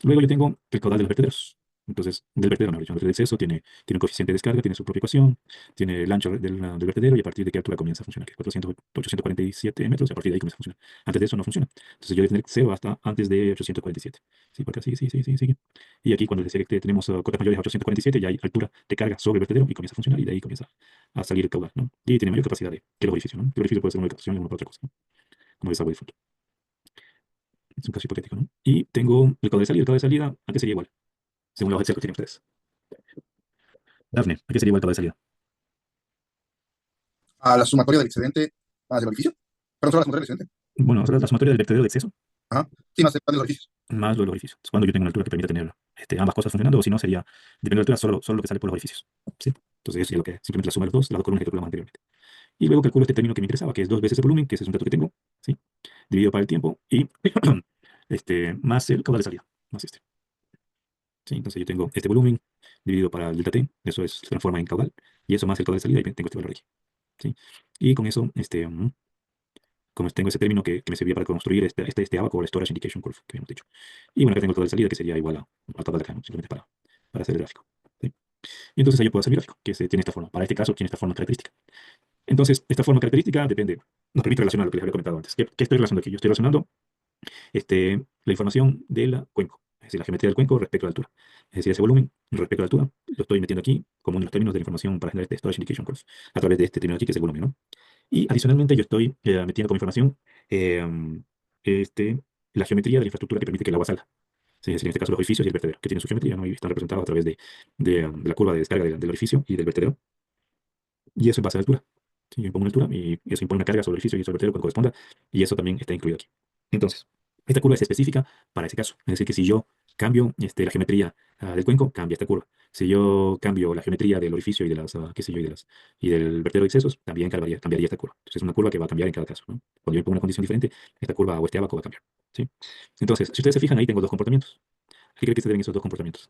Luego yo tengo el caudal de los vertederos. Entonces, del vertedero, mejor dicho, el vertedero de exceso tiene un coeficiente de descarga, tiene su propia ecuación, tiene el ancho del vertedero y a partir de qué altura comienza a funcionar, que es 847 metros, y a partir de ahí comienza a funcionar. Antes de eso no funciona. Entonces yo voy a tener cero hasta antes de 847. Sí, porque sigue, sigue, sigue, sigue, sigue. Y aquí cuando decía que tenemos cotas mayores a 847, ya hay altura de carga sobre el vertedero y comienza a funcionar y de ahí comienza a salir el caudal, ¿no? Y tiene mayor capacidad que el orificio, ¿no? El orificio puede ser una captación y una para otra cosa, ¿no? Como desagüe de fondo. Es un caso hipotético, ¿no? Y tengo el caudal de salida. El caudal de salida, ¿a qué sería igual? Según los Excel que tienen ustedes. Dafne, ¿a qué sería igual el caudal de salida?
A la sumatoria del excedente más del orificio. Pero solo la sumatoria del excedente.
Bueno, la sumatoria del vertedero de exceso
Ajá. Sí, más de los orificios.
más lo de los orificios. Es cuando yo tengo una altura que permita tener ambas cosas funcionando, o si no, sería, dependiendo de la altura, solo lo que sale por los orificios. ¿Sí? Entonces, eso sería lo que simplemente la suma de las dos columnas que calculamos anteriormente. Y luego calculo este término que me interesaba, que es 2 veces el volumen, que ese es un dato que tengo, ¿sí? Dividido para el tiempo, y más el caudal de salida, más este. ¿Sí? Entonces, yo tengo este volumen dividido para el delta T, eso se transforma en caudal, y eso más el caudal de salida, y tengo este valor aquí. ¿Sí? Y con eso, como tengo ese término que me servía para construir este abaco o el Storage Indication Curve que habíamos dicho. Y bueno, acá tengo el caudal de salida que sería igual a tabla de acá, ¿no? Simplemente para hacer el gráfico. ¿Sí? Y entonces ahí yo puedo hacer mi gráfico, que tiene esta forma. Para este caso tiene esta forma característica. Entonces, esta forma característica nos permite relacionar lo que les había comentado antes. ¿Qué estoy relacionando aquí? Yo estoy relacionando la información del cuenco, es decir, la geometría del cuenco respecto a la altura. Es decir, ese volumen respecto a la altura, lo estoy metiendo aquí como uno de los términos de la información para generar este Storage Indication Curve, a través de este término aquí, que es el volumen, ¿no? Y adicionalmente yo estoy metiendo como información eh, este, la geometría de la infraestructura que permite que el agua salga. Sí, es decir, en este caso los orificios y el vertedero, que tienen su geometría, ¿no? Y están representados a través de la curva de descarga del orificio y del vertedero. Y eso en base a la altura. Sí, yo impongo una altura y eso impone una carga sobre el orificio y sobre el vertedero cuando corresponda. Y eso también está incluido aquí. Entonces, esta curva es específica para ese caso. Es decir, que si yo cambio la geometría del cuenco, cambia esta curva. Si yo cambio la geometría del orificio y de qué sé yo, y del vertedero de excesos, también cambiaría esta curva. Entonces es una curva que va a cambiar en cada caso, ¿no? Cuando yo pongo una condición diferente, esta curva o este abaco va a cambiar. ¿sí? Entonces, si ustedes se fijan, ahí tengo dos comportamientos. ¿A ¿Qué creen que se deben esos dos comportamientos?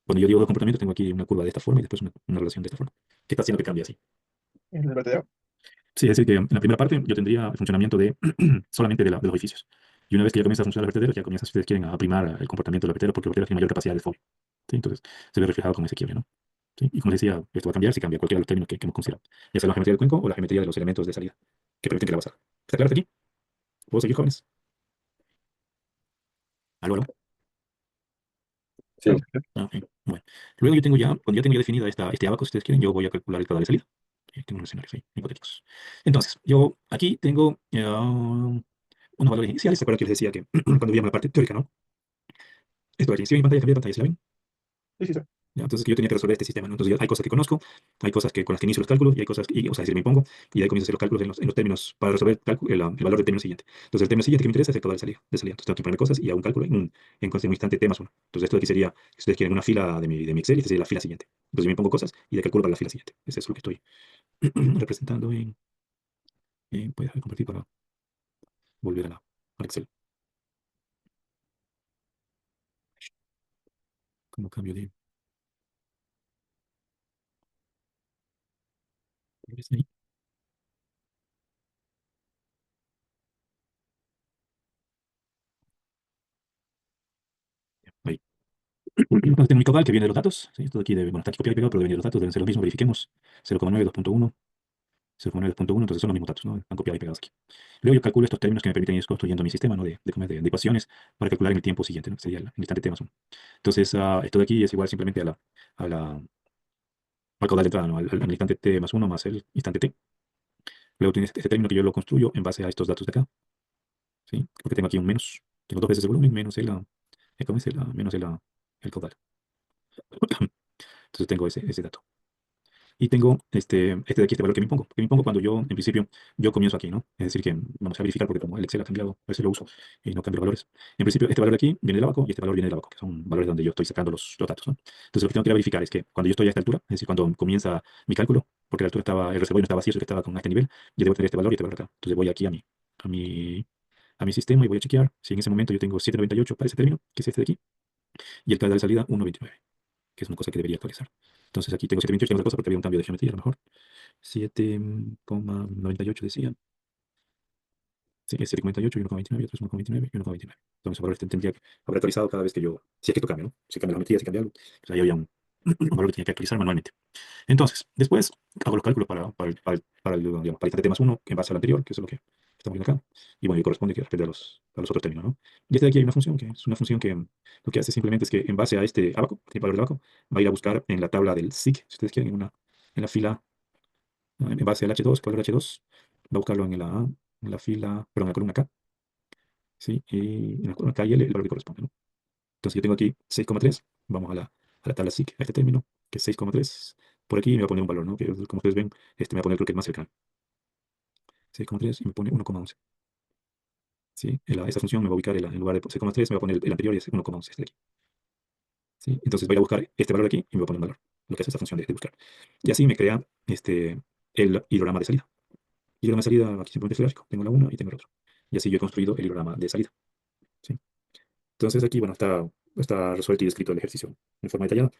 Cuando yo digo dos comportamientos, tengo aquí una curva de esta forma y después una relación de esta forma. ¿Qué está haciendo que cambie así?
El vertedero.
Sí, es decir, que en la primera parte yo tendría el funcionamiento de solamente de los edificios. Y una vez que ya comienza a funcionar el vertedero, ya comienza, si ustedes quieren, a primar el comportamiento del vertedero, porque el vertedero tiene mayor capacidad de fobia. ¿Sí? Entonces, se ve reflejado con ese quiebre, ¿no? ¿Sí? Y como les decía, esto va a cambiar si cambia cualquiera de los términos que hemos considerado. Ya sea la geometría del cuenco o la geometría de los elementos de salida, que permiten que la pasada. ¿Está claro hasta aquí? ¿Puedo seguir, jóvenes? ¿Aló, aló?
Sí.
Ah, ok. Bueno, luego yo tengo ya, cuando ya tengo ya definida este abaco, si ustedes quieren, yo voy a calcular el caudal de salida. Tengo unos escenarios ahí, hipotéticos. Entonces, yo aquí tengo unos valores iniciales. ¿Se acuerdan que les decía que cuando veíamos la parte teórica, ¿no? Esto aquí, si ven mi pantalla, cambié de pantalla, ¿se la ven?
Sí, sí, sí.
¿Ya? Entonces, que yo tenía que resolver este sistema, ¿no? Entonces, hay cosas que conozco, hay cosas con las que inicio los cálculos, y hay cosas, o sea, es decir, me impongo, y de ahí comienzo a hacer los cálculos en los términos, para resolver el valor del término siguiente. Entonces, el término siguiente que me interesa es el caudal de salida. Entonces, tengo que ponerme cosas y hago un cálculo en un instante t más 1. Entonces, esto de aquí sería, si ustedes quieren, una fila de mi Excel, y esta sería la fila siguiente. Entonces, yo me pongo cosas y de calculo para la fila siguiente. Eso es lo que estoy representando voy a dejar de compartir para volver a Excel. Como cambio de... ahí. Ahí. Entonces, tengo mi caudal que viene de los datos. ¿Sí? Esto de aquí debe, bueno, está aquí copiado y pegado, pero debe venir de los datos, deben ser los mismos. Verifiquemos. 0,9, 2.1, 0,9, 2.1, entonces son los mismos datos, ¿no? Están copiados y pegados aquí. Luego yo calculo estos términos que me permiten ir construyendo mi sistema, ¿no? De ecuaciones para calcular en el tiempo siguiente, ¿no? Sería el instante t más 1. Entonces, esto de aquí es igual simplemente al caudal de entrada, ¿no? Al instante t más 1 más el instante t. Luego tiene este término que yo lo construyo en base a estos datos de acá, ¿sí? Porque tengo aquí un menos. Tengo dos veces el volumen menos ¿cómo es? El caudal. Entonces tengo ese dato. Y tengo de aquí, este valor que me impongo. Que me impongo cuando yo, en principio, yo comienzo aquí, ¿no? Es decir, que vamos a verificar porque como el Excel ha cambiado, a veces lo uso y no cambio los valores. En principio, este valor de aquí viene del abaco y este valor viene del abaco, que son valores donde yo estoy sacando los datos, ¿no? Entonces, lo que tengo que verificar es que cuando yo estoy a esta altura, es decir, cuando comienza mi cálculo, porque la altura estaba, el reservorio no estaba vacío, sino que estaba con este nivel, yo debo tener este valor y este valor acá. Entonces, voy aquí a mi, a mi sistema y voy a chequear si en ese momento yo tengo 7,98 para ese término, que es este de aquí, y el caudal de salida 1,29, que es una cosa que debería actualizar. Entonces aquí tengo 7,28, tengo otra cosa porque había un cambio de geometría, a lo mejor. 7,98 decía. Sí, es 7,98 y 1,29, y otro es 1,29 y 1,29. Entonces, valor tendría que haber actualizado cada vez que yo, si es que esto cambia, ¿no? Si cambia la geometría, si cambia algo, pues ahí había un valor que tenía que actualizar manualmente. Entonces, después hago los cálculos digamos, para el instante t más 1 en base al anterior, que es lo que estamos viendo acá. Y bueno, y corresponde que respecto a los otros términos, ¿no? Y de aquí hay una función que es una función que lo que hace simplemente es que en base a este abaco, el valor de abaco, va a ir a buscar en la tabla del SIC, si ustedes quieren, en la fila, en base al H2, ¿cuál es el H2? Va a buscarlo en la fila, perdón, en la columna K, ¿sí? Y en la columna K y L el valor que corresponde, ¿no? Entonces yo tengo aquí 6,3, vamos a la tabla SIC, a este término, que es 6,3. Por aquí me va a poner un valor, ¿no? Que como ustedes ven, me va a poner creo que el más cercano. 6,3 y me pone 1,11. ¿Sí? Esa función me va a ubicar en lugar de 6,3, me va a poner el anterior y es 1,11 este de aquí. ¿Sí? Entonces voy a buscar este valor aquí y me va a poner un valor, lo que hace esta función de buscar. Y así me crea el hilograma de salida. Hilograma de salida, aquí simplemente es gráfico. Tengo la 1 y tengo el otro. Y así yo he construido el hilograma de salida. ¿Sí? Entonces aquí, bueno, está resuelto y descrito el ejercicio en forma detallada.